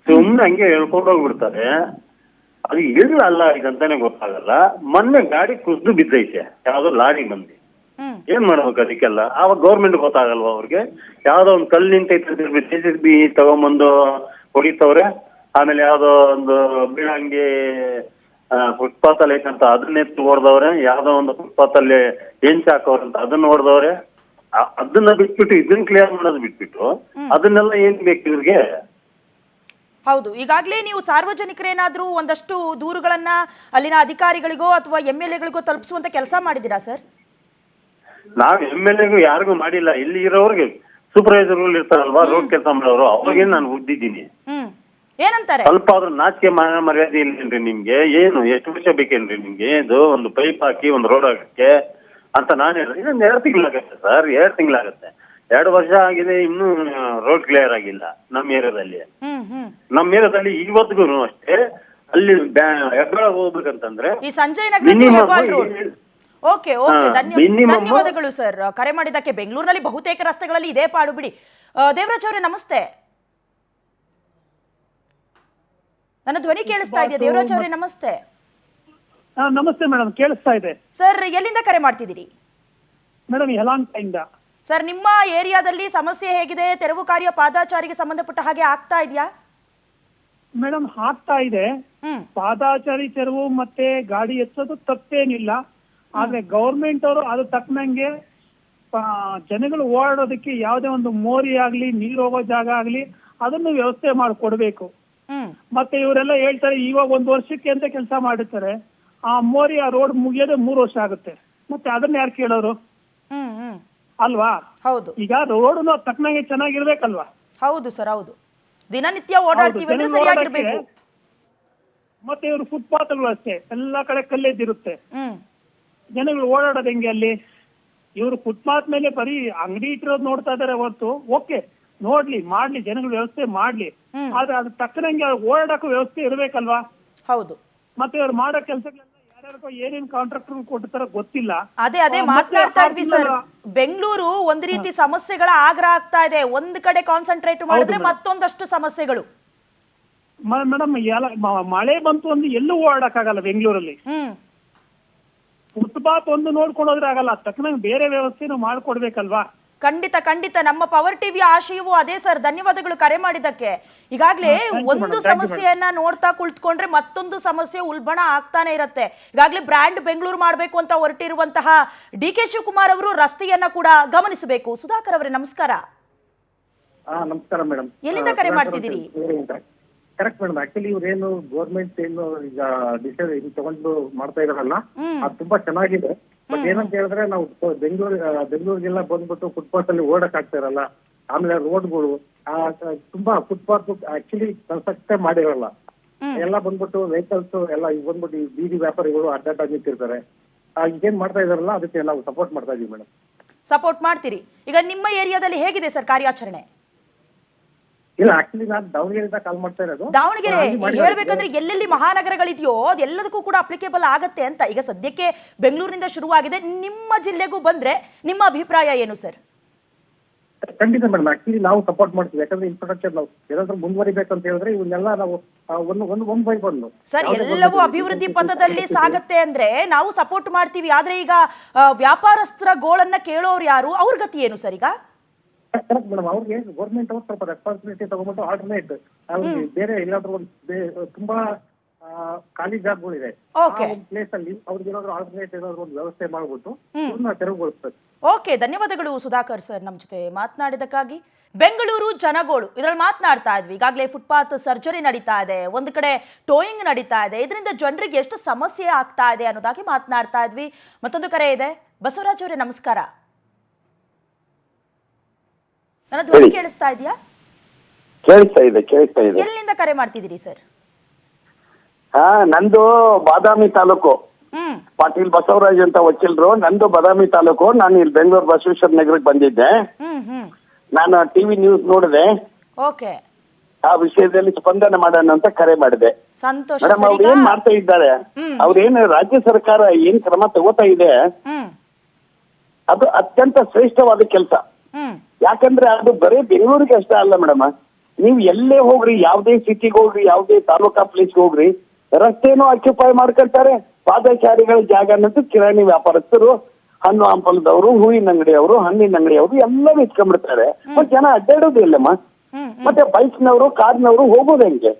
ಸುಮ್ನೆ ಹಂಗೆ ಹೇಳ್ಕೊಂಡು ಹೋಗ್ಬಿಡ್ತಾರೆ. ಅದು ಇಲ್ಲ ಅಲ್ಲ ಇದಂತಾನೆ ಗೊತ್ತಾಗಲ್ಲ. ಮೊನ್ನೆ ಗಾಡಿ ಕುಸ್ದು ಬಿದ್ದೈತೆ ಯಾವ್ದೋ ಲಾರಿ ಮಂದಿ. ಏನ್ ಮಾಡ್ಬೇಕು ಅದಕ್ಕೆಲ್ಲ? ಆವಾಗ ಗೌರ್ಮೆಂಟ್ ಗೊತ್ತಾಗಲ್ವಾ ಅವ್ರಿಗೆ? ಯಾವ್ದೋ ಒಂದು ಕಲ್ಲು ನಿಂತೈತೆ JCB ತಗೊಂಬಂದು ಹೊಡಿತವ್ರೆ. ಆಮೇಲೆ ಯಾವ್ದೋ ಒಂದು ಬೀಳಂಗಿ ಫುಟ್ಪಾತ್ ಅಲ್ಲಿ ಐತಂತ ಅದನ್ನೆತ್ತು ಹೊಡೆದವ್ರೆ. ಯಾವ್ದೋ ಒಂದು ಫುಟ್ಪಾತ್ ಅಲ್ಲಿ ಹೆಂಚ್ ಹಾಕೋರಂತ ಅದನ್ನ ಹೊಡೆದವ್ರೆ. ಅದನ್ನ ಬಿಟ್ಬಿಟ್ಟು ಇದನ್ನ ಕ್ಲಿಯರ್ ಮಾಡೋದು ಬಿಟ್ಬಿಟ್ಟು ಅದನ್ನೆಲ್ಲ ಏನ್ ಬೇಕು ಇವ್ರಿಗೆ? ಹೌದು, ಈಗಾಗಲೇ ನೀವು ಸಾರ್ವಜನಿಕರೇನಾದ್ರೂ ಒಂದಷ್ಟು ದೂರುಗಳನ್ನ ಅಲ್ಲಿನ ಅಧಿಕಾರಿಗಳಿಗೋ ಅಥವಾ MLAಗಳಿಗೋ ತಲುಪಿಸುವಂತ ಕೆಲಸ ಮಾಡಿದ್ದೀರಾ ಸರ್? ನಾವ್ MLAಗೂ ಯಾರಿಗೂ ಮಾಡಿಲ್ಲ. ಇಲ್ಲಿ ಇರೋರ್ಗೆ ಸೂಪರ್ವೈಸರ್ಗಳು ಇರ್ತಾರಲ್ವಾ, ರೋಡ್ ಕೆಲಸ ಮಾಡೋರು, ಅವ್ರಿಗೇನು ನಾನು ಉದ್ದಿದ್ದೀನಿ. ಏನಂತಾರೆ? ಸ್ವಲ್ಪ ಆದ್ರೂ ನಾಚಿಕೆ ಮರ್ಯಾದೆ ಇಲ್ಲೇನ್ರಿ ನಿಮ್ಗೆ? ಏನು ಎಷ್ಟು ವರ್ಷ ಬೇಕೇನ್ರಿ ನಿಮ್ಗೆ? ಇದು ಒಂದು ಪೈಪ್ ಹಾಕಿ ಒಂದು ರೋಡ್ ಹಾಕಕ್ಕೆ ಅಂತ ನಾನು ಹೇಳಿದ್ರೆ ಇನ್ನೊಂದು 2 ತಿಂಗಳಾಗತ್ತೆ ಸರ್. 2 ತಿಂಗಳಾಗತ್ತೆ. 2 ವರ್ಷ ಆಗಿದೆ, ಇನ್ನೂ ರೋಡ್ ಕ್ಲಿಯರ್ ಆಗಿಲ್ಲ ನಮ್ಮ ಏರಿಯಾದಲ್ಲಿ. ಇವತ್ತಿಗೂ ಅಷ್ಟೇ. ಅಲ್ಲಿ ಹೆಬ್ಬಾಳ ಹೋಗ್ಬೇಕಂತಂದ್ರೆ ಈ ಸಂಜಯ್ ನಗರ ರೋಡ್. ಓಕೆ, ಧನ್ಯವಾದಗಳು ಸರ್ ಕರೆ ಮಾಡಿದ್ದಕ್ಕೆ. ಬೆಂಗಳೂರಿನಲ್ಲಿ ಬಹುತೇಕ ರಸ್ತೆಗಳಲ್ಲಿ ಇದೇ ಪಾಡು ಬಿಡಿ. ದೇವರಾಜ್ ಅವರೇ ನಮಸ್ತೆ. ನನ್ನ ಧ್ವನಿ ಕೇಳಿಸ್ತಾ ಇದೆಯಾ? ದೇವರಾಜ್ ಅವರೇ ನಮಸ್ತೆ. ನಮಸ್ತೆ ಮೇಡಮ್, ಕೇಳಿಸ್ತಾ ಇದೆ. ಸರ್ ಎಲ್ಲಿಂದ ಕರೆ ಮಾಡ್ತಿದ್ದೀರಿ? ಮೇಡಮ್ ಯಲಹಂಕದಿಂದ. ಸರ್ ನಿಮ್ಮ ಏರಿಯಾದಲ್ಲಿ ಸಮಸ್ಯೆ ಹೇಗಿದೆ? ತೆರವು ಕಾರ್ಯ ಪಾದಾಚಾರಿಗೆ ಸಂಬಂಧಪಟ್ಟ ಹಾಗೆ ಆಗ್ತಾ ಇದೆಯಾ? ಮೇಡಮ್ ಆಗ್ತಾ ಇದೆ. ಪಾದಾಚಾರಿ ತೆರವು ಮತ್ತೆ ಗಾಡಿ ಎತ್ತೋದು ತಪ್ಪೇನಿಲ್ಲ. ಆದ್ರೆ ಗೌರ್ಮೆಂಟ್ ಅವರು ಅದು ತಕ್ಕನಂಗೆ ಜನಗಳು ಓಡಾಡೋದಕ್ಕೆ ಯಾವುದೇ ಒಂದು ಮೋರಿ ಆಗ್ಲಿ, ನೀರು ಹೋಗೋ ಜಾಗ ಆಗ್ಲಿ ಅದನ್ನು ವ್ಯವಸ್ಥೆ ಮಾಡಿಕೊಡ್ಬೇಕು. ಮತ್ತೆ ಇವರೆಲ್ಲ ಹೇಳ್ತಾರೆ ಇವಾಗ 1 ವರ್ಷಕ್ಕೆ ಅಂತ ಕೆಲಸ ಮಾಡಿರ್ತಾರೆ. ಆ ಮೋರಿ ಆ ರೋಡ್ ಮುಗಿಯೋದೇ 3 ವರ್ಷ ಆಗುತ್ತೆ. ಮತ್ತೆ ಅದನ್ನ ಯಾರು ಕೇಳೋರು ಅಲ್ವಾ? ಹೌದು, ಈಗ ರೋಡ್ ತಕ್ಕನಂಗೆ ಚೆನ್ನಾಗಿರ್ಬೇಕಲ್ವಾ? ಹೌದು ಸರ್, ಹೌದು. ದಿನನಿತ್ಯ ಓಡಾಡ್ತೀವಿ ಅಂದ್ರೆ ಸರಿಯಾಗಿರ್ಬೇಕು. ಮತ್ತೆ ಇವರು ಫುಟ್ಪಾತ್ಗಳು ಅಷ್ಟೇ, ಎಲ್ಲಾ ಕಡೆ ಕಲ್ಲೆದ್ದಿರುತ್ತೆ. ಜನಗಳು ಓಡಾಡೋದು ಹೆಂಗೆ ಅಲ್ಲಿ? ಇವರು ಫುಟ್ಪಾತ್ ಮೇಲೆ ಬರೀ ಅಂಗಡಿ ಇಟ್ಟಿರೋದು ನೋಡ್ತಾ ಇದಾರೆ ಹೊರತು ಓಕೆ ನೋಡ್ಲಿ ಮಾಡ್ಲಿ, ಜನಗಳು ವ್ಯವಸ್ಥೆ ಮಾಡ್ಲಿ. ಆದ್ರೆ ಅದ್ರ ತಕ್ಕನಂಗೆ ಓಡಾಡಕ್ಕೂ ವ್ಯವಸ್ಥೆ ಇರ್ಬೇಕಲ್ವಾ? ಹೌದು. ಮತ್ತೆ ಅವ್ರು ಮಾಡೋ ಕೆಲಸಗಳೆಲ್ಲ ಯಾರ್ಯಾರಿಗೋ ಏನೇನ್ ಕಾಂಟ್ರಾಕ್ಟರ್ ಕೊಡ್ತಾರ ಗೊತ್ತಿಲ್ಲ. ಅದೇ ಮಾತನಾಡ್ತಾ ಇದ್ವಿ ಸರ್. ಬೆಂಗಳೂರು ಒಂದ್ ರೀತಿ ಸಮಸ್ಯೆಗಳ ಆಗ್ರ ಆಗ್ತಾ ಇದೆ. ಒಂದ್ ಕಡೆ ಕಾನ್ಸಂಟ್ರೇಟ್ ಮಾಡಿದ್ರೆ ಮತ್ತೊಂದಷ್ಟು ಸಮಸ್ಯೆಗಳು. ಮೇಡಮ್ ಮಳೆ ಬಂತು ಅಂದ್ರೆ ಎಲ್ಲೂ ಓಡಾಡಕ್ಕಾಗಲ್ಲ ಬೆಂಗಳೂರಲ್ಲಿ. ಫುಟ್ಪಾತ್ ಒಂದು ನೋಡ್ಕೊಂಡು ಹೋದ್ರೆ ಆಗಲ್ಲ, ತಕ್ಕನಂಗೆ ಬೇರೆ ವ್ಯವಸ್ಥೆನೂ ಮಾಡ್ಕೊಡ್ಬೇಕಲ್ವಾ? ಖಂಡಿತ ನಮ್ಮ ಪವರ್ ಟಿವಿ ಆಶಯವೂ ಅದೇ ಸರ್. ಧನ್ಯವಾದಗಳು ಕರೆ ಮಾಡಿದ್ದಕ್ಕೆ. ಈಗಾಗಲೇ ಒಂದು ಸಮಸ್ಯೆಯನ್ನ ನೋಡ್ತಾ ಕುಳಿತುಕೊಂಡ್ರೆ ಮತ್ತೊಂದು ಸಮಸ್ಯೆ ಉಲ್ಬಣ ಆಗ್ತಾನೆ ಇರುತ್ತೆ. ಈಗಾಗಲೇ ಬ್ರ್ಯಾಂಡ್ ಬೆಂಗಳೂರು ಮಾಡಬೇಕು ಅಂತ ಹೊರಟಿರುವಂತಹ ಡಿ.ಕೆ. ಶಿವಕುಮಾರ್ ಅವರು ರಸ್ತೆಯನ್ನ ಕೂಡ ಗಮನಿಸಬೇಕು. ಸುಧಾಕರ್ ಅವರೇ ನಮಸ್ಕಾರ. ನಮಸ್ಕಾರ ಮೇಡಮ್. ಎಲ್ಲಿಂದ ಕರೆ ಮಾಡ್ತಿದ್ದೀರಿ? Correct madam. ಆಕ್ಚುಲಿ ಇವ್ರೇನು ಗೌರ್ಮೆಂಟ್ ಏನು ಈಗ ಡಿಸಿಷನ್ ಇದು ತಗೊಂಡು ಮಾಡ್ತಾ ಇದಾರಲ್ಲ, ಅದು ತುಂಬಾ ಚೆನ್ನಾಗಿದೆ. ಬಟ್ ಏನಂತ ಹೇಳಿದ್ರೆ ನಾವು ಬೆಂಗಳೂರಿಗೆಲ್ಲ ಬಂದ್ಬಿಟ್ಟು ಫುಟ್ಪಾತ್ ಅಲ್ಲಿ ಓಡಕ್ ಆಗ್ತಾ ಇರಲ್ಲ. ಆಮೇಲೆ ರೋಡ್ಗಳು ತುಂಬಾ ಫುಟ್ಪಾತ್ ಆಕ್ಚುಲಿ ಕನ್ಸ್ಟ್ರಕ್ಟ್ ಮಾಡಿರಲ್ಲ. ಎಲ್ಲ ಬಂದ್ಬಿಟ್ಟು ವೆಹಿಕಲ್ಸ್ ಎಲ್ಲ ಈಗ ಬಂದ್ಬಿಟ್ಟು ಬೀದಿ ವ್ಯಾಪಾರಿಗಳು ಅಡ್ಡಾಟ ನಿಂತಿರ್ತಾರೆ. ಈಗೇನ್ ಮಾಡ್ತಾ ಇದಾರಲ್ಲ ಅದಕ್ಕೆ ನಾವು ಸಪೋರ್ಟ್ ಮಾಡ್ತಾ ಇದೀವಿ ಮೇಡಮ್. ಸಪೋರ್ಟ್ ಮಾಡ್ತೀರಿ. ಈಗ ನಿಮ್ಮ ಏರಿಯಾದಲ್ಲಿ ಹೇಗಿದೆ ಸರ್ ಕಾರ್ಯಾಚರಣೆ? ಇಲ್ಲ, ಆಕ್ಚುಲಿ ನಾನು ದಾವಣಗೆರೆಯಿಂದ ಕಾಲ್ ಮಾಡ್ತಾ ಇರೋದು. ದಾವಣಗೆರೆ ಹೇಳ್ಬೇಕಂದ್ರೆ ಎಲ್ಲೆಲ್ಲಿ ಮಹಾನಗರಗಳಿದೆಯೋ ಅದೆಲ್ಲದಕ್ಕೂ ಕೂಡ ಅಪ್ಲಿಕೇಬಲ್ ಆಗತ್ತೆ ಅಂತ. ಈಗ ಸದ್ಯಕ್ಕೆ ಬೆಂಗಳೂರಿನಿಂದ ಶುರುವಾಗಿದೆ, ನಿಮ್ಮ ಜಿಲ್ಲೆಗೂ ಬಂದ್ರೆ ನಿಮ್ಮ ಅಭಿಪ್ರಾಯ ಏನು ಸರ್? ಖಂಡಿತ ಮೇಡಮ್. ಆಕ್ಚುಲಿ ನಾವು ಸಪೋರ್ಟ್ ಮಾಡ್ತೀವಿ. ಯಾಕಂದ್ರೆ ಇನ್ಫ್ರಾಸ್ಟ್ರಕ್ಚರ್ ನಾವು ಏನಾದ್ರೂ ಮುಂದುವರಿಬೇಕು ಅಂತ ಹೇಳಿದ್ರೆ ಇವನ್ನೆಲ್ಲ ನಾವು ಒಂದು ಬೈ ಒಂದು ಸರ್ ಎಲ್ಲವೂ ಅಭಿವೃದ್ಧಿ ಪಥದಲ್ಲಿ ಸಾಗತ್ತೆ ಅಂದ್ರೆ ನಾವು ಸಪೋರ್ಟ್ ಮಾಡ್ತೀವಿ. ಆದ್ರೆ ಈಗ ವ್ಯಾಪಾರಸ್ಥರ ಗೋಳನ್ನ ಕೇಳೋರು ಯಾರು? ಅವ್ರ ಗತಿ ಏನು ಸರ್ ಈಗ? Correct madam. ಅವ್ರಿಗೆ ಗೌರ್ಮೆಂಟ್ ಅವ್ರು ಸ್ವಲ್ಪ ರೆಸ್ಪಾನ್ಸಿಬಿಲಿಟಿ ತಗೊಂಡ್ಬಿಟ್ಟು ಆಲ್ಟರ್ನೇಟ್ ಬೇರೆ ಎಲ್ಲಾದ್ರೂ ಒಂದು ತುಂಬಾ ಖಾಲಿ ಜಾಗಗಳಿದೆ, ಒಂದು ಪ್ಲೇಸ್ ಅಲ್ಲಿ ಅವ್ರಿಗೆ ಏನಾದ್ರು ಆಲ್ಟರ್ನೇಟ್ ಏನಾದ್ರು ಒಂದು ವ್ಯವಸ್ಥೆ ಮಾಡ್ಬಿಟ್ಟು ತೆರವುಗೊಳಿಸ್ತಾರೆ. ಓಕೆ, ಧನ್ಯವಾದಗಳು ಸುಧಾಕರ್ ಸರ್ ನಮ್ಮ ಜೊತೆ ಮಾತನಾಡಿದಕ್ಕಾಗಿ. ಬೆಂಗಳೂರು ಜನಗೋಳು ಇದರಲ್ಲಿ ಮಾತನಾಡ್ತಾ ಇದ್ವಿ. ಈಗಾಗಲೇ ಫುಟ್ಪಾತ್ ಸರ್ಜರಿ ನಡೀತಾ ಇದೆ, ಒಂದು ಕಡೆ ಟೋಯಿಂಗ್ ನಡೀತಾ ಇದೆ. ಇದರಿಂದ ಜನರಿಗೆ ಎಷ್ಟು ಸಮಸ್ಯೆ ಆಗ್ತಾ ಇದೆ ಅನ್ನೋದಾಗಿ ಮಾತನಾಡ್ತಾ ಇದ್ವಿ. ಮತ್ತೊಂದು ಕರೆ ಇದೆ. ಬಸವರಾಜ್ ಅವರೇ ನಮಸ್ಕಾರ. ನನ್ನ ಧ್ವನಿ ಕೇಳಿಸ್ತಾ ಇದೆಯಾ? ಕೇಳಿಸ್ತಾ ಇದೆ. ಎಲ್ಲಿಂದ ಕರೆ ಮಾಡ್ತಿದ್ದೀರಿ ಸರ್? ನಂದು ಬಾದಾಮಿ ತಾಲೂಕು. ಪಾಟೀಲ್ ಬಸವರಾಜ್ ಅಂತ ವಕೀಲರು. ನಂದು ಬಾದಾಮಿ ತಾಲೂಕು. ನಾನು ಇಲ್ಲಿ ಬೆಂಗಳೂರು ಬಸವೇಶ್ವರ ನಗರಕ್ಕೆ ಬಂದಿದ್ದೆ. ನಾನು ಟಿವಿ ನ್ಯೂಸ್ ನೋಡಿದೆ. ಓಕೆ, ಆ ವಿಷಯದಲ್ಲಿ ಸ್ಪಂದನೆ ಮಾಡೋಣ ಅಂತ ಕರೆ ಮಾಡಿದೆ. ಸಂತೋಷ. ಮೇಡಮ್, ಅವ್ರು ಏನ್ ಮಾಡ್ತಾ ಇದ್ದಾರೆ, ಅವ್ರೇನು ರಾಜ್ಯ ಸರ್ಕಾರ ಏನ್ ಕ್ರಮ ತಗೋತಾ ಇದೆ ಅದು ಅತ್ಯಂತ ಶ್ರೇಷ್ಠವಾದ ಕೆಲಸ. ಯಾಕಂದ್ರೆ ಅದು ಬರೀ ಬೆಂಗಳೂರಿಗೆ ಅಷ್ಟೇ ಅಲ್ಲ ಮೇಡಮ್. ನೀವು ಎಲ್ಲೇ ಹೋಗ್ರಿ, ಯಾವ್ದೇ ಸಿಟಿಗೆ ಹೋಗ್ರಿ, ಯಾವ್ದೇ ತಾಲೂಕಾ ಪ್ಲೇಸ್ಗೆ ಹೋಗ್ರಿ, ರಸ್ತೆನೂ ಆಕ್ಯುಪೈ ಮಾಡ್ಕೊಳ್ತಾರೆ. ಪಾದಚಾರಿಗಳ ಜಾಗ ಅನ್ನೋದು ಕಿರಾಣಿ ವ್ಯಾಪಾರಸ್ಥರು, ಹಣ್ಣು ಹಂಪಲದವರು, ಹೂವಿನ ಅಂಗಡಿಯವರು, ಹಣ್ಣಿನ ಅಂಗಡಿಯವರು ಎಲ್ಲರೂ ಇಟ್ಕೊಂಡ್ಬಿಡ್ತಾರೆ. ಮತ್ತೆ ಜನ ಅಡ್ಡಾಡೋದು ಇಲ್ಲಮ್ಮ. ಮತ್ತೆ ಬೈಕ್ನವರು, ಕಾರ್ನವರು ಹೋಗೋದು ಹೆಂಗೆ?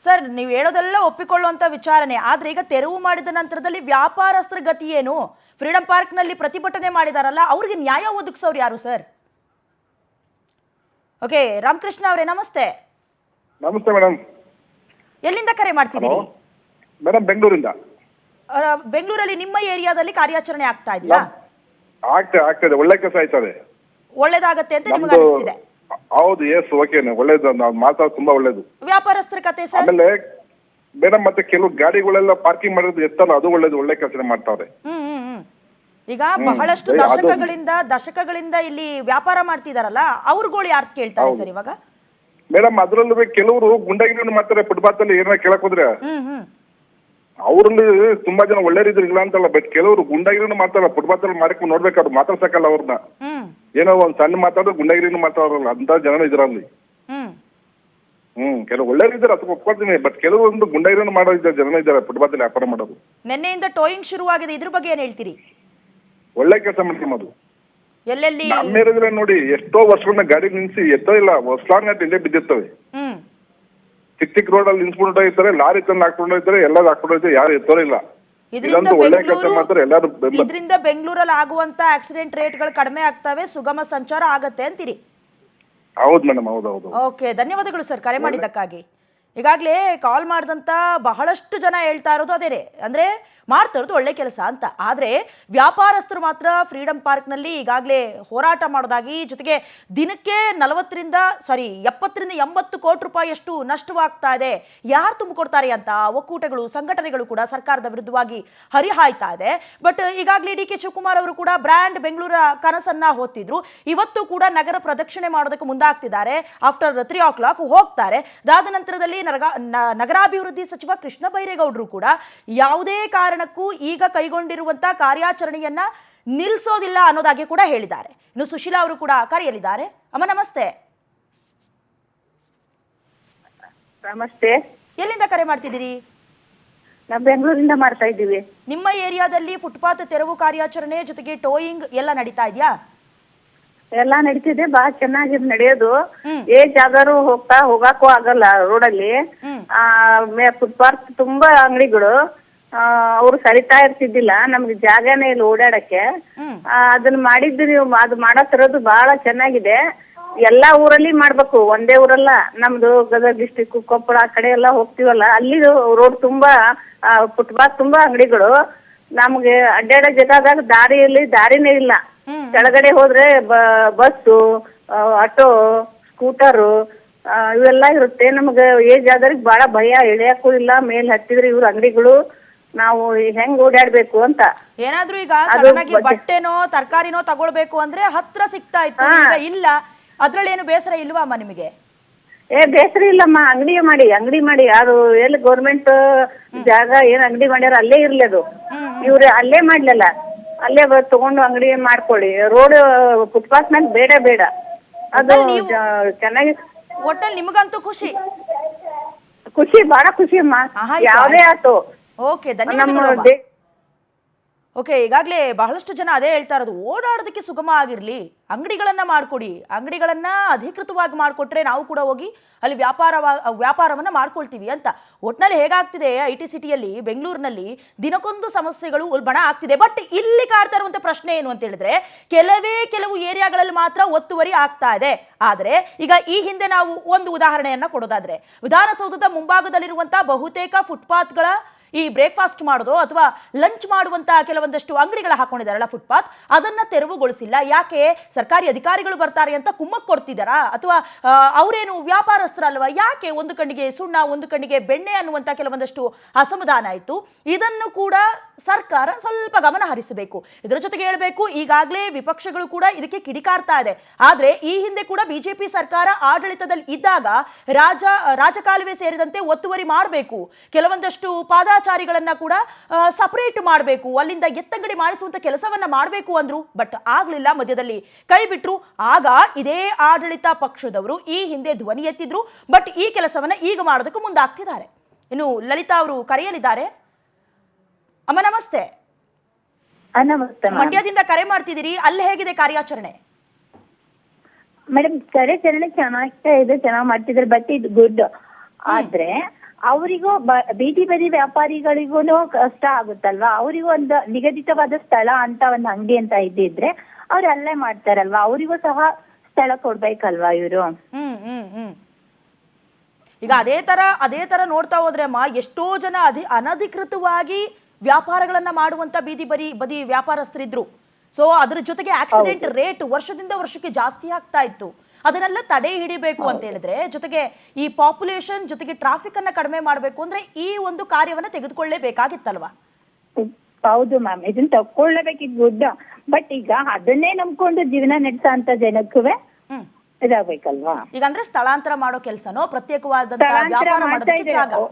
ಸರ್, ನೀವು ಹೇಳೋದೆಲ್ಲ ಒಪ್ಪಿಕೊಳ್ಳುವಂತ ವಿಚಾರನೆ. ಆದ್ರೆ ಈಗ ತೆರವು ಮಾಡಿದ ನಂತರದಲ್ಲಿ ವ್ಯಾಪಾರಸ್ಥರ ಗತಿ ಏನು? ಫ್ರೀಡಂ ಪಾರ್ಕ್ ನಲ್ಲಿ ಪ್ರತಿಭಟನೆ ಮಾಡಿದಾರಲ್ಲ, ಅವ್ರಿಗೆ ನ್ಯಾಯ ಒದಗಿಸೋರು ಯಾರು ಸರ್? ಓಕೆ, ರಾಮಕೃಷ್ಣ ಅವರೇ ನಮಸ್ತೆ. ನಮಸ್ತೆ ಮೇಡಮ್. ಎಲ್ಲಿಂದ ಕರೆ ಮಾಡ್ತಿದ್ದೀರಿ? ಮೇಡಮ್ ಬೆಂಗಳೂರಿಂದ. ಬೆಂಗಳೂರಲ್ಲಿ ನಿಮ್ಮ ಏರಿಯಾದಲ್ಲಿ ಕಾರ್ಯಾಚರಣೆ ಆಗ್ತಾ ಇದೆಯಾ? ಆಗ್ತದೆ. ಒಳ್ಳೆ ಕೆಲಸ ಆಯ್ತದೆ. ಒಳ್ಳೇದಾಗತ್ತೆ ಅಂತ ನಿಮ್ಗೆ ಅನಿಸ್ತಿದೆ? ಹೌದು, ಎಸ್, ಓಕೆ, ಒಳ್ಳೇದು. ನಾವು ಮಾತಾಡೋದು ತುಂಬಾ ಒಳ್ಳೇದು. ವ್ಯಾಪಾರಸ್ಥರ ಕತೆ ಸರ್? ಆಮೇಲೆ ಮೇಡಮ್, ಮತ್ತೆ ಕೆಲವು ಗಾಡಿಗಳೆಲ್ಲ ಪಾರ್ಕಿಂಗ್ ಮಾಡೋದು ಎತ್ತಲ್ಲ, ಅದು ಒಳ್ಳೇದು. ಒಳ್ಳೆ ಕೆಲಸ ಮಾಡ್ತಾವ್ರೆ. ಈಗ ಬಹಳಷ್ಟು ದಶಕಗಳಿಂದ ಇಲ್ಲಿ ವ್ಯಾಪಾರ ಮಾಡ್ತಿದಾರಲ್ಲ, ಅವ್ರುಗಳು ಯಾರು ಕೇಳ್ತಾರೆ ಸರ್ ಇವಾಗ? ಮೇಡಮ್, ಅದ್ರಲ್ಲೂ ಕೆಲವರು ಗುಂಡಾಗಿರಿ ಮಾಡ್ತಾರೆ. ಫುಟ್ಪಾತ್ ಅಲ್ಲಿ ಏನಾರ ಕೇಳಕ್ ಹೋದ್ರೆ ಅವ್ರಲ್ಲಿ ತುಂಬಾ ಜನ ಒಳ್ಳೆಯರಿದ್ರು, ಇಲ್ಲ ಅಂತಲ್ಲ. ಬಟ್ ಕೆಲವರು ಗುಂಡಾಗಿರಿನೂ ಮಾಡ್ತಾರ. ಫುಟ್ಪಾತ್ ಅಲ್ಲಿ ಮಾಡಕ್ ನೋಡ್ಬೇಕಾದ್ರು ಮಾತಾಡ್ಸಕ್ಕಲ್ಲ ಅವ್ರನ್ನ. ಏನೋ ಒಂದ್ ಸಣ್ಣ ಮಾತಾಡೋ ಗುಂಡಾಗಿರಿನೂ ಮಾಡ್ತಾವ್ರಲ್ಲ, ಅಂತ ಜನ ಇದ್ರಲ್ಲಿ. ಕೆಲವು ಒಳ್ಳೆಯರಿದ್ದಾರೆ, ಅದಕ್ಕೆ ಒಪ್ಕೊಳ್ತೀನಿ. ಬಟ್ ಕೆಲವೊಂದು ಗುಂಡಾಗಿರಿನೂ ಮಾಡೋ ಜನ ಇದ್ದಾರೆ ಫುಟ್ಪಾತ್ ಅಲ್ಲಿ ವ್ಯಾಪಾರ ಮಾಡೋದು. ನಿನ್ನೆಯಿಂದ ಟೋಯಿಂಗ್ ಶುರುವಾಗಿದೆ, ಇದ್ರ ಬಗ್ಗೆ ಏನ್ ಹೇಳ್ತೀರಿ? ಒಳ್ಳೆ ಕೆಲಸ ಮಾಡ್ತೀವಿ. ಅದು ಎಲ್ಲೆಲ್ಲಿ ನಮ್ಮ ಏರಿಯಾದ್ರೆ ನೋಡಿ, ಎಷ್ಟೋ ವರ್ಷಗಳನ್ನ ಗಾಡಿ ನಿಲ್ಸಿ ಎತ್ತೋ ಇಲ್ಲ, ಹೊಸ್ಲಾಂಗ್ ಅಂತ ಇಲ್ಲೇ ಬಿದ್ದಿರ್ತವೆ. ಚಿಕ್ಕ ರೋಡ್ ಅಲ್ಲಿ ನಿಲ್ಸ್ಕೊಂಡು ಹೋಗ್ತಾರೆ, ಲಾರಿ ತಂದು ಹಾಕೊಂಡು ಹೋಗ್ತಾರೆ, ಎಲ್ಲರೂ ಹಾಕೊಂಡು ಹೋಗ್ತಾರೆ, ಯಾರು ಎತ್ತೋ ಇಲ್ಲ. ಇದಂತೂ ಒಳ್ಳೆ ಕೆಲಸ ಮಾಡ್ತಾರೆ ಎಲ್ಲರೂ. ಇದರಿಂದ ಬೆಂಗಳೂರಲ್ಲಿ ಆಗುವಂತ ಆಕ್ಸಿಡೆಂಟ್ ರೇಟ್ಗಳು ಕಡಿಮೆ ಆಗ್ತವೆ, ಸುಗಮ ಸಂಚಾರ ಆಗತ್ತೆ ಅಂತೀರಿ? ಹೌದು ಮೇಡಮ್, ಹೌದೌದು. ಓಕೆ, ಧನ್ಯವಾದಗಳು ಸರ್ ಕರೆ ಮಾಡಿದ್ದಕ್ಕಾಗಿ. ಈಗಾಗಲೇ ಕಾಲ್ ಮಾಡಿದಂತ ಬಹಳಷ್ಟು ಜನ ಹೇಳ್ತಾ ಇರೋದು ಅದೇನೆ, ಅಂದ್ರೆ ಮಾಡ್ತಾ ಇರೋದು ಒಳ್ಳೆ ಕೆಲಸ ಅಂತ. ಆದರೆ ವ್ಯಾಪಾರಸ್ಥರು ಮಾತ್ರ ಫ್ರೀಡಂ ಪಾರ್ಕ್ನಲ್ಲಿ ಈಗಾಗಲೇ ಹೋರಾಟ ಮಾಡೋದಾಗಿ, ಜೊತೆಗೆ ದಿನಕ್ಕೆ 70ರಿಂದ 80 ಕೋಟಿ ರೂಪಾಯಿಯಷ್ಟು ನಷ್ಟವಾಗ್ತಾ ಇದೆ, ಯಾರು ತುಂಬಿಕೊಡ್ತಾರೆ ಅಂತ ಒಕ್ಕೂಟಗಳು, ಸಂಘಟನೆಗಳು ಕೂಡ ಸರ್ಕಾರದ ವಿರುದ್ಧವಾಗಿ ಹರಿಹಾಯ್ತಾ ಇದೆ. ಬಟ್ ಈಗಾಗಲೇ ಡಿ ಕೆ ಶಿವಕುಮಾರ್ ಅವರು ಕೂಡ ಬ್ರ್ಯಾಂಡ್ ಬೆಂಗಳೂರ ಕನಸನ್ನ ಹೊತ್ತಿದ್ರು. ಇವತ್ತು ಕೂಡ ನಗರ ಪ್ರದಕ್ಷಿಣೆ ಮಾಡೋದಕ್ಕೆ ಮುಂದಾಗ್ತಿದ್ದಾರೆ. ಆಫ್ಟರ್ 3 o'clock ಹೋಗ್ತಾರೆ. ಅದಾದ ನಂತರದಲ್ಲಿ ನಗರಾಭಿವೃದ್ಧಿ ಸಚಿವ ಕೃಷ್ಣ ಬೈರೇಗೌಡರು ಕೂಡ ಯಾವುದೇ ಕಾರಣಕ್ಕೂ ಈಗ ಕೈಗೊಂಡಿರುವಂತಹ ಕಾರ್ಯಾಚರಣೆಯನ್ನ ನಿಲ್ಲಿಸೋದಿಲ್ಲ ಅನ್ನೋದಾಗಿ ಕೂಡ ಹೇಳಿದ್ದಾರೆ. ಇನ್ನು ಸುಶೀಲಾ ಅವರು ಕೂಡ ಕರೆಯಲಿದ್ದಾರೆ. ಅಮ್ಮ ನಮಸ್ತೆ. ನಮಸ್ತೆ. ಎಲ್ಲಿಂದ ಕರೆ ಮಾಡ್ತಿದ್ದೀರಿ? ನಾವು ಬೆಂಗಳೂರಿಂದ ಮಾಡ್ತಾ ಇದ್ದೀವಿ. ನಿಮ್ಮ ಏರಿಯಾದಲ್ಲಿ ಫುಟ್ಪಾತ್ ತೆರವು ಕಾರ್ಯಾಚರಣೆ ಜೊತೆಗೆ ಟೋಯಿಂಗ್ ಎಲ್ಲ ನಡೀತಾ ಇದೆಯಾ? ಎಲ್ಲಾ ನಡೀತಿದೆ, ಬಹಳ ಚೆನ್ನಾಗಿ ನಡೆಯೋದು. ಜಾಗರು ಹೋಗಾಕೂ ಆಗಲ್ಲ ರೋಡಲ್ಲಿ. ಫುಟ್ಪಾತ್ ತುಂಬಾ ಅಂಗಡಿಗಳು, ಅವ್ರು ಸರಿತಾ ಇರ್ತಿದ್ದಿಲ್ಲ, ನಮ್ಗೆ ಜಾಗನೇ ಇಲ್ಲ ಓಡಾಡಕ್ಕೆ. ಅದನ್ನ ಮಾಡಿದ್ದು ನೀವು, ಅದು ಮಾಡತ್ತಿರೋದು ಬಹಳ ಚೆನ್ನಾಗಿದೆ. ಎಲ್ಲಾ ಊರಲ್ಲಿ ಮಾಡ್ಬೇಕು, ಒಂದೇ ಊರಲ್ಲ. ನಮ್ದು ಗದಗ ಡಿಸ್ಟಿಕ್, ಕೊಪ್ಪಳ ಆ ಕಡೆ ಎಲ್ಲ ಹೋಗ್ತೀವಲ್ಲ, ಅಲ್ಲಿ ರೋಡ್ ತುಂಬಾ ಫುಟ್ಪಾತ್ ತುಂಬಾ ಅಂಗಡಿಗಳು. ನಮ್ಗೆ ಅಡ್ಡಾಡೋ ಜಗದಾಗ ದಾರಿನೇ ಇಲ್ಲ. ಕೆಳಗಡೆ ಹೋದ್ರೆ ಬಸ್ಸು, ಆಟೋ, ಸ್ಕೂಟರು ಇವೆಲ್ಲ ಇರುತ್ತೆ. ನಮ್ಗೆ ಏಜ್ ಆದವ್ರಿಗೆ ಬಹಳ ಭಯ, ಇಳಿಯಕ್ಕೂ ಇಲ್ಲ. ಮೇಲ್ ಹತ್ತಿದ್ರೆ ಇವ್ರ ಅಂಗಡಿಗಳು, ನಾವು ಹೆಂಗ್ ಓಡಾಡ್ಬೇಕು ಅಂತ. ಏನಾದ್ರೂ ಈಗ ಸಡನ್ನಾಗಿ ಬಟ್ಟೆನೋ ತರಕಾರಿನೋ ತಗೊಳ್ಬೇಕು ಅಂದ್ರೆ ಹತ್ರ ಸಿಗ್ತಾ ಇತ್ತು, ಈಗ ಇಲ್ಲ. ಅದ್ರಲ್ಲೇನು ಬೇಸರ ಇಲ್ವಾ ಅಮ್ಮ ನಿಮಗೆ? ಬೇಸರ ಇಲ್ಲಮ್ಮ. ಅಂಗಡಿ ಮಾಡಿ ಯಾರು ಎಲ್ಲಿ ಗೌರ್ಮೆಂಟ್ ಜಾಗ ಏನ್ ಅಂಗಡಿ ಮಾಡ್ಯಾರ ಅಲ್ಲೇ ಇರ್ಲಿ ಅದು. ಇವ್ರು ಅಲ್ಲೇ ಮಾಡ್ಲಿಲ್ಲ, ಅಲ್ಲೇ ತಗೊಂಡು ಅಂಗಡಿ ಮಾಡ್ಕೊಳ್ಳಿ. ರೋಡ್ ಫುಟ್ಪಾತ್ ಮೇಲೆ ಬೇಡ ಅದು ಚೆನ್ನಾಗಿ. ಒಟ್ಟಲ್ಲಿ ನಿಮಗಂತೂ ಖುಷಿ ಬಹಳ ಖುಷಿ ಅಮ್ಮ. ಯಾವ್ದೇ ಆಯ್ತು. ಓಕೆ, ಧನ್ಯವಾದಗಳು. ಓಕೆ, ಈಗಾಗಲೇ ಬಹಳಷ್ಟು ಜನ ಅದೇ ಹೇಳ್ತಾ ಇರೋದು, ಓಡಾಡೋದಕ್ಕೆ ಸುಗಮ ಆಗಿರಲಿ, ಅಂಗಡಿಗಳನ್ನ ಮಾಡಿಕೊಡಿ, ಅಂಗಡಿಗಳನ್ನ ಅಧಿಕೃತವಾಗಿ ಮಾಡಿಕೊಟ್ರೆ ನಾವು ಕೂಡ ಹೋಗಿ ಅಲ್ಲಿ ವ್ಯಾಪಾರವನ್ನ ಮಾಡ್ಕೊಳ್ತೀವಿ ಅಂತ. ಒಟ್ನಲ್ಲಿ ಹೇಗಾಗ್ತಿದೆ IT ಸಿಟಿಯಲ್ಲಿ, ಬೆಂಗಳೂರಿನಲ್ಲಿ ದಿನಕ್ಕೊಂದು ಸಮಸ್ಯೆಗಳು ಉಲ್ಬಣ ಆಗ್ತಿದೆ. ಬಟ್ ಇಲ್ಲಿ ಕಾಡ್ತಾ ಇರುವಂತ ಪ್ರಶ್ನೆ ಏನು ಅಂತ ಹೇಳಿದ್ರೆ, ಕೆಲವು ಏರಿಯಾಗಳಲ್ಲಿ ಮಾತ್ರ ಒತ್ತುವರಿ ಆಗ್ತಾ ಇದೆ. ಆದರೆ ಈಗ ಈ ಹಿಂದೆ ನಾವು ಒಂದು ಉದಾಹರಣೆಯನ್ನ ಕೊಡೋದಾದ್ರೆ, ವಿಧಾನಸೌಧದ ಮುಂಭಾಗದಲ್ಲಿರುವಂತಹ ಬಹುತೇಕ ಫುಟ್ಪಾತ್ಗಳ ಈ ಬ್ರೇಕ್ಫಾಸ್ಟ್ ಮಾಡೋದು ಅಥವಾ ಲಂಚ್ ಮಾಡುವಂತ ಕೆಲವೊಂದಷ್ಟು ಅಂಗಡಿಗಳ ಹಾಕೊಂಡಿದಾರಲ್ಲ ಫುಟ್ಪಾತ್, ಅದನ್ನ ತೆರವುಗೊಳಿಸಿಲ್ಲ. ಯಾಕೆ? ಸರ್ಕಾರಿ ಅಧಿಕಾರಿಗಳು ಬರ್ತಾರೆ ಅಂತ ಕುಮ್ಮಕ್ ಕೊಡ್ತಿದಾರಾ? ಅಥವಾ ಅವರೇನು ವ್ಯಾಪಾರಸ್ಥರಲ್ವಾ? ಯಾಕೆ? ಒಂದು ಕಣ್ಣಿಗೆ ಸುಣ್ಣ, ಒಂದು ಕಣ್ಣಿಗೆ ಬೆಣ್ಣೆ ಅನ್ನುವಂತ ಕೆಲವೊಂದಷ್ಟು ಅಸಮಾಧಾನ ಆಯಿತು. ಇದನ್ನು ಕೂಡ ಸರ್ಕಾರ ಸ್ವಲ್ಪ ಗಮನ ಹರಿಸಬೇಕು. ಇದರ ಜೊತೆಗೆ ಹೇಳಬೇಕು, ಈಗಾಗಲೇ ವಿಪಕ್ಷಗಳು ಕೂಡ ಇದಕ್ಕೆ ಕಿಡಿಕಾರ್ತಾ ಇದೆ. ಆದ್ರೆ ಈ ಹಿಂದೆ ಕೂಡ ಬಿಜೆಪಿ ಸರ್ಕಾರ ಆಡಳಿತದಲ್ಲಿ ಇದ್ದಾಗ ರಾಜಕಾಲುವೆ ಸೇರಿದಂತೆ ಒತ್ತುವರಿ ಮಾಡಬೇಕು, ಕೆಲವೊಂದಷ್ಟು ಪಾದಾಚಾರಿಗಳನ್ನ ಕೂಡ ಸಪರೇಟ್ ಮಾಡಬೇಕು, ಅಲ್ಲಿಂದ ಎತ್ತಂಗಡಿ ಮಾಡಿಸುವಂತ ಕೆಲಸವನ್ನ ಮಾಡಬೇಕು ಅಂದ್ರು. ಬಟ್ ಆಗ್ಲಿಲ್ಲ, ಮಧ್ಯದಲ್ಲಿ ಕೈ ಬಿಟ್ರು. ಆಗ ಇದೇ ಆಡಳಿತ ಪಕ್ಷದವರು ಈ ಹಿಂದೆ ಧ್ವನಿ ಎತ್ತಿದ್ರು. ಬಟ್ ಈ ಕೆಲಸವನ್ನ ಈಗ ಮಾಡೋದಕ್ಕೆ ಮುಂದಾಗ್ತಿದ್ದಾರೆ. ಇನ್ನು ಲಲಿತಾ ಅವರು ಕರೆಯಲಿದ್ದಾರೆ. ಅಮ್ಮ ನಮಸ್ತೆ. ನಮಸ್ತೆ. ಮಂಡ್ಯದಿಂದ ಕರೆ ಮಾಡ್ತಿದ್ದೀರಿ, ಅಲ್ಲಿ ಹೇಗಿದೆ ಕಾರ್ಯಾಚರಣೆ? ಮೇಡಮ್, ಕಾರ್ಯಾಚರಣೆ ಚೆನ್ನಾಗಿ ಮಾಡ್ತಿದ್ದಾರೆ, ಬಟ್ ಇದು ಗುಡ್. ಆದ್ರೆ ಅವರಿಗೂ ಬೀದಿ ಬದಿ ವ್ಯಾಪಾರಿಗಳಿಗೂ ಕಷ್ಟ ಆಗುತ್ತಲ್ವಾ? ಅವರಿಗೂ ಒಂದು ನಿಗದಿತವಾದ ಸ್ಥಳ ಅಂತ ಒಂದು ಅಂಗಡಿ ಅಂತ ಇದ್ದಿದ್ರೆ ಅವ್ರು ಅಲ್ಲೇ ಮಾಡ್ತಾರಲ್ವಾ? ಅವರಿಗೂ ಸಹ ಸ್ಥಳ ಕೊಡ್ಬೇಕಲ್ವಾ ಇವರು? ಈಗ ಅದೇ ತರ ನೋಡ್ತಾ ಹೋದ್ರೆ ಅಮ್ಮ, ಎಷ್ಟೋ ಜನ ಅನಧಿಕೃತವಾಗಿ ವ್ಯಾಪಾರಗಳನ್ನ ಮಾಡುವಂತ ಬದಿ ವ್ಯಾಪಾರಸ್ಥರಿದ್ರು. ಸೊ ಅದ್ರ ಜೊತೆಗೆ ಆಕ್ಸಿಡೆಂಟ್ ರೇಟ್ ವರ್ಷದಿಂದ ವರ್ಷಕ್ಕೆ ಜಾಸ್ತಿ ಆಗ್ತಾ ಇತ್ತು. ಅದನ್ನೆಲ್ಲ ತಡೆ ಹಿಡಿಬೇಕು ಅಂತ ಹೇಳಿದ್ರೆ, ಜೊತೆಗೆ ಈ ಪಾಪ್ಯುಲೇಷನ್ ಜೊತೆಗೆ ಟ್ರಾಫಿಕ್ ಅನ್ನ ಕಡಿಮೆ ಮಾಡಬೇಕು ಅಂದ್ರೆ ಈ ಒಂದು ಕಾರ್ಯವನ್ನ ತೆಗೆದುಕೊಳ್ಳೇಬೇಕಾಗಿತ್ತಲ್ವಾ? ಹೌದು ಮ್ಯಾಮ್, ಇದನ್ನ ತಗೊಳ್ಳೇಬೇಕಿದ್ ಗುಡ್. ಬಟ್ ಈಗ ಅದನ್ನೇ ನಂಬ್ಕೊಂಡು ಜೀವನ ನಡೆಸೋ ಅಂತ ಜನಕ್ಕೂ ಇದಾಗಬೇಕಲ್ವಾ? ಈಗ ಅಂದ್ರೆ ಸ್ಥಳಾಂತರ ಮಾಡೋ ಕೆಲಸನೋ ಪ್ರತ್ಯೇಕವಾದಂತಹ ವ್ಯಾಪಾರ ಮಾಡೋದಕ್ಕೆ ಜಾಗ.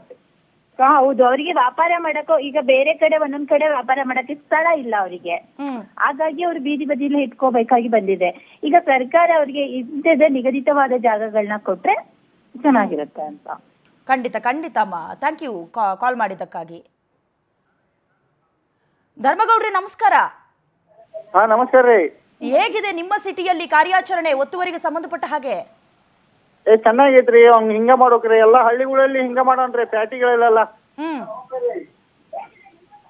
ಹೌದು, ಅವರಿಗೆ ವ್ಯಾಪಾರ ಮಾಡಕ್ಕೋ ಈಗ ಬೇರೆ ಕಡೆ ಒಂದೊಂದ್ ಕಡೆ ವ್ಯಾಪಾರ ಮಾಡಕ್ಕೆ ಸ್ಥಳ ಇಲ್ಲ ಅವರಿಗೆ. ಹಾಗಾಗಿ ಅವ್ರು ಬೀದಿ ಬದಿಲಿ ಇಟ್ಕೋಬೇಕಾಗಿ ಬಂದಿದೆ. ಈಗ ಸರ್ಕಾರ ಅವ್ರಿಗೆ ಇಂಥದ್ದೇ ನಿಗದಿತವಾದ ಜಾಗಗಳನ್ನ ಕೊಟ್ರೆ ಚೆನ್ನಾಗಿರುತ್ತೆ ಅಂತ. ಖಂಡಿತ ಅಮ್ಮ, ಥ್ಯಾಂಕ್ ಯು ಕಾಲ್ ಮಾಡಿದ್ದಕ್ಕಾಗಿ. ಧರ್ಮಗೌಡ್ರಿ ನಮಸ್ಕಾರ. ನಮಸ್ಕಾರ ರೀ. ಹೇಗಿದೆ ನಿಮ್ಮ ಸಿಟಿಯಲ್ಲಿ ಕಾರ್ಯಾಚರಣೆ ಒತ್ತುವರಿಗೆ ಸಂಬಂಧಪಟ್ಟ ಹಾಗೆ? ಚೆನ್ನಾಗೈತ್ರಿ. ಅವ್ನ್ ಹಿಂಗ ಮಾಡೋಕ್ರಿ, ಎಲ್ಲಾ ಹಳ್ಳಿಗಳಲ್ಲಿ ಹಿಂಗ ಮಾಡೋನ್ರಿ, ಪ್ಯಾಟಿಗಳೆಲ್ಲ.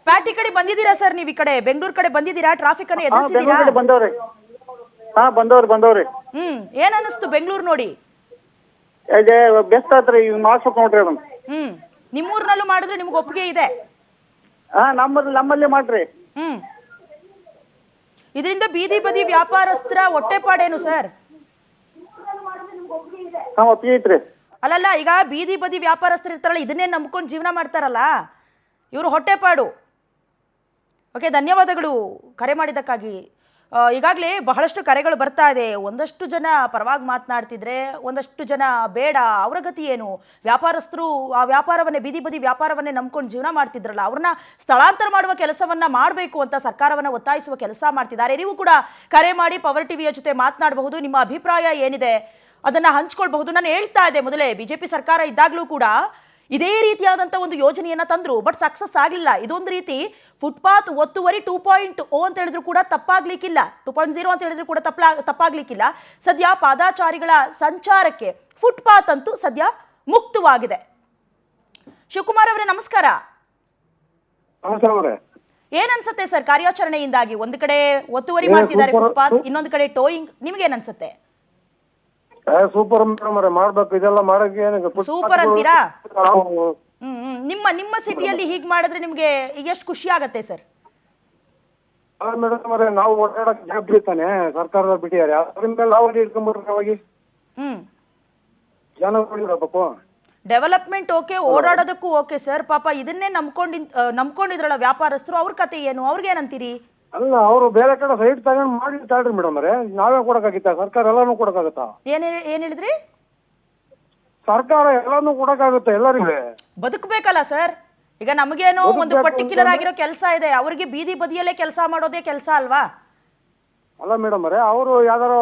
ಪ್ಯಾಟಿ ಕಡೆ ಬಂದಿದ್ದೀರಾ ಸರ್? ನೀವ್ ಈ ಕಡೆ ಬೆಂಗಳೂರು ಕಡೆ ಬಂದಿದ್ದೀರಾ? ಟ್ರಾಫಿಕ್ ಅನ್ನು ಎದುರಿಸಿದ್ದೀರಾ? ಬಂದವ್ರಿ. ಬಂದವ್ರಿ. ಏನ್ ಅನಿಸ್ತು ಬೆಂಗಳೂರು ನೋಡಿ? ಬೆಸ್ಟ್ ಆತ್ರಿ, ಮಾಡ್ಸ್ಬೇಕು ನೋಡ್ರಿ ಅದನ್ನ. ನಿಮ್ಮೂರ್ನಲ್ಲೂ ಮಾಡಿದ್ರೆ ನಿಮ್ಗೆ ಒಪ್ಪಿಗೆ ಇದೆ? ನಮ್ಮಲ್ಲಿ ಮಾಡ್ರಿ. ಇದರಿಂದ ಬೀದಿ ಬದಿ ವ್ಯಾಪಾರಸ್ಥರ ಹೊಟ್ಟೆಪಾಡೇನು ಸರ್? ಒಪ್ಪಿಗೆ ಐತ್ರಿ. ಅಲ್ಲಲ್ಲ, ಈಗ ಬೀದಿ ಬದಿ ವ್ಯಾಪಾರಸ್ಥರು ಇರ್ತಾರಲ್ಲ, ಇದನ್ನೇ ನಂಬ್ಕೊಂಡು ಜೀವನ ಮಾಡ್ತಾರಲ್ಲ, ಇವರು ಹೊಟ್ಟೆಪಾಡು. ಓಕೆ, ಧನ್ಯವಾದಗಳು ಕರೆ ಮಾಡಿದ್ದಕ್ಕಾಗಿ. ಈಗಾಗಲೇ ಬಹಳಷ್ಟು ಕರೆಗಳು ಬರ್ತಾ ಇದೆ. ಒಂದಷ್ಟು ಜನ ಪರವಾಗಿ ಮಾತನಾಡ್ತಿದ್ರೆ, ಒಂದಷ್ಟು ಜನ ಬೇಡ, ಅವರ ಗತಿ ಏನು? ವ್ಯಾಪಾರಸ್ಥರು ಆ ವ್ಯಾಪಾರವನ್ನೇ, ಬೀದಿ ಬದಿ ವ್ಯಾಪಾರವನ್ನೇ ನಂಬ್ಕೊಂಡು ಜೀವನ ಮಾಡ್ತಿದ್ರಲ್ಲ, ಅವ್ರನ್ನ ಸ್ಥಳಾಂತರ ಮಾಡುವ ಕೆಲಸವನ್ನ ಮಾಡಬೇಕು ಅಂತ ಸರ್ಕಾರವನ್ನು ಒತ್ತಾಯಿಸುವ ಕೆಲಸ ಮಾಡ್ತಿದ್ದಾರೆ. ನೀವು ಕೂಡ ಕರೆ ಮಾಡಿ ಪವರ್ ಟಿವಿಯ ಜೊತೆ ಮಾತನಾಡಬಹುದು. ನಿಮ್ಮ ಅಭಿಪ್ರಾಯ ಏನಿದೆ ಅದನ್ನ ಹಂಚ್ಕೊಳ್ಬಹುದು. ನಾನು ಹೇಳ್ತಾ ಇದ್ದೆ ಮೊದಲೇ, ಬಿಜೆಪಿ ಸರ್ಕಾರ ಇದ್ದಾಗಲೂ ಕೂಡ ಇದೇ ರೀತಿಯಾದಂಥ ಒಂದು ಯೋಜನೆಯನ್ನ ತಂದ್ರು, ಬಟ್ ಸಕ್ಸಸ್ ಆಗಲಿಲ್ಲ. ಇದೊಂದು ರೀತಿ ಫುಟ್ಪಾತ್ ಒತ್ತುವರಿ 2.0 ಅಂತ ಹೇಳಿದ್ರು ಕೂಡ ತಪ್ಪಾಗ್ಲಿಕ್ಕಿಲ್ಲ, 2.0 ಅಂತ ಹೇಳಿದ್ರು ಕೂಡ ತಪ್ಪಾಗ್ಲಿಕ್ಕಿಲ್ಲ. ಸದ್ಯ ಪಾದಾಚಾರಿಗಳ ಸಂಚಾರಕ್ಕೆ ಫುಟ್ಪಾತ್ ಅಂತೂ ಸದ್ಯ ಮುಕ್ತವಾಗಿದೆ. ಶಿವಕುಮಾರ್ ಅವರೇ ನಮಸ್ಕಾರ. ಏನ್ ಅನ್ಸುತ್ತೆ ಸರ್ ಕಾರ್ಯಾಚರಣೆಯಿಂದಾಗಿ? ಒಂದು ಕಡೆ ಒತ್ತುವರಿ ಮಾಡ್ತಿದ್ದಾರೆ ಫುಟ್ಪಾತ್, ಇನ್ನೊಂದು ಕಡೆ ಟೋಯಿಂಗ್, ನಿಮ್ಗೆ ಏನ್ ಅನ್ಸುತ್ತೆ? ಸೂಪರ್ ಮೇಡಮ್, ಮಾಡ್ಬೇಕು ಇದೆಲ್ಲ ಮಾಡಕ್ಕೆ. ಸೂಪರ್ ಅಂತೀರಾ? ನಿಮ್ಮ ಸಿಟಿಯಲ್ಲಿ ಹೀಗೆ ಮಾಡಿದ್ರೆ ನಿಮ್ಗೆ ಎಷ್ಟು ಖುಷಿ ಆಗತ್ತೆ ಸರ್? ಮೇಡಮ್ ಅವರೇ, ನಾವು ಓಡಾಡಕ್ ಜವಾಬ್ದಾರಿ ತಾನೆ ಸರ್ಕಾರದ ಬಿಟ್ಟಿದ್ದಾರೆ, ಅದ್ರಿಂದ ಮೇಲೆ ನಾವು ಇಟ್ಕೊಂಡ್ಬಿಟ್ರೆ ಅವಾಗಿ ಜನ ಇರಬೇಕು. ಡೆವಲಪ್ಮೆಂಟ್ ಓಕೆ, ಓಡಾಡೋದಕ್ಕೂ ಓಕೆ ಸರ್. ಪಾಪ ಇದನ್ನೇ ನಂಬ್ಕೊಂಡಿದ್ರಲ್ಲ ವ್ಯಾಪಾರಸ್ಥರು, ಅವ್ರ ಕತೆ ಏನು? ಅವ್ರಿಗೇನಂತೀರಿ? ಅಲ್ಲ, ಅವರು ಬೇರೆ ಕಡೆ ಸೈಟ್ ತಗೊಂಡು ಮಾಡಿರ್ತಾಳ್ರಿ ಮೇಡಮ್ ಅವರೇ, ನಾವೇ ಕೊಡಕ್ಕಾಗಿತ್ತ? ಸರ್ಕಾರ ಎಲ್ಲಾನು ಕೊಡಕ್ಕಾಗತ್ತಾ? ಏನ್ ಹೇಳಿದ್ರಿ? ಸರ್ಕಾರ ಎಲ್ಲಾನು ಕೊಡಕ್ಕಾಗುತ್ತೆ ಎಲ್ಲರಿಗೂ. ಬದುಕಬೇಕಲ್ಲ ಸರ್. ಈಗ ನಮಗೇನೋ ಒಂದು ಪರ್ಟಿಕ್ಯುಲರ್ ಆಗಿರೋ ಕೆಲಸ ಇದೆ, ಅವ್ರಿಗೆ ಬೀದಿ ಬದಿಯಲ್ಲೇ ಕೆಲಸ ಮಾಡೋದೇ ಕೆಲಸ ಅಲ್ವಾ? ಅಲ್ಲ ಮೇಡಮ್ ಅವರೇ, ಅವರು ಯಾವ್ದಾರು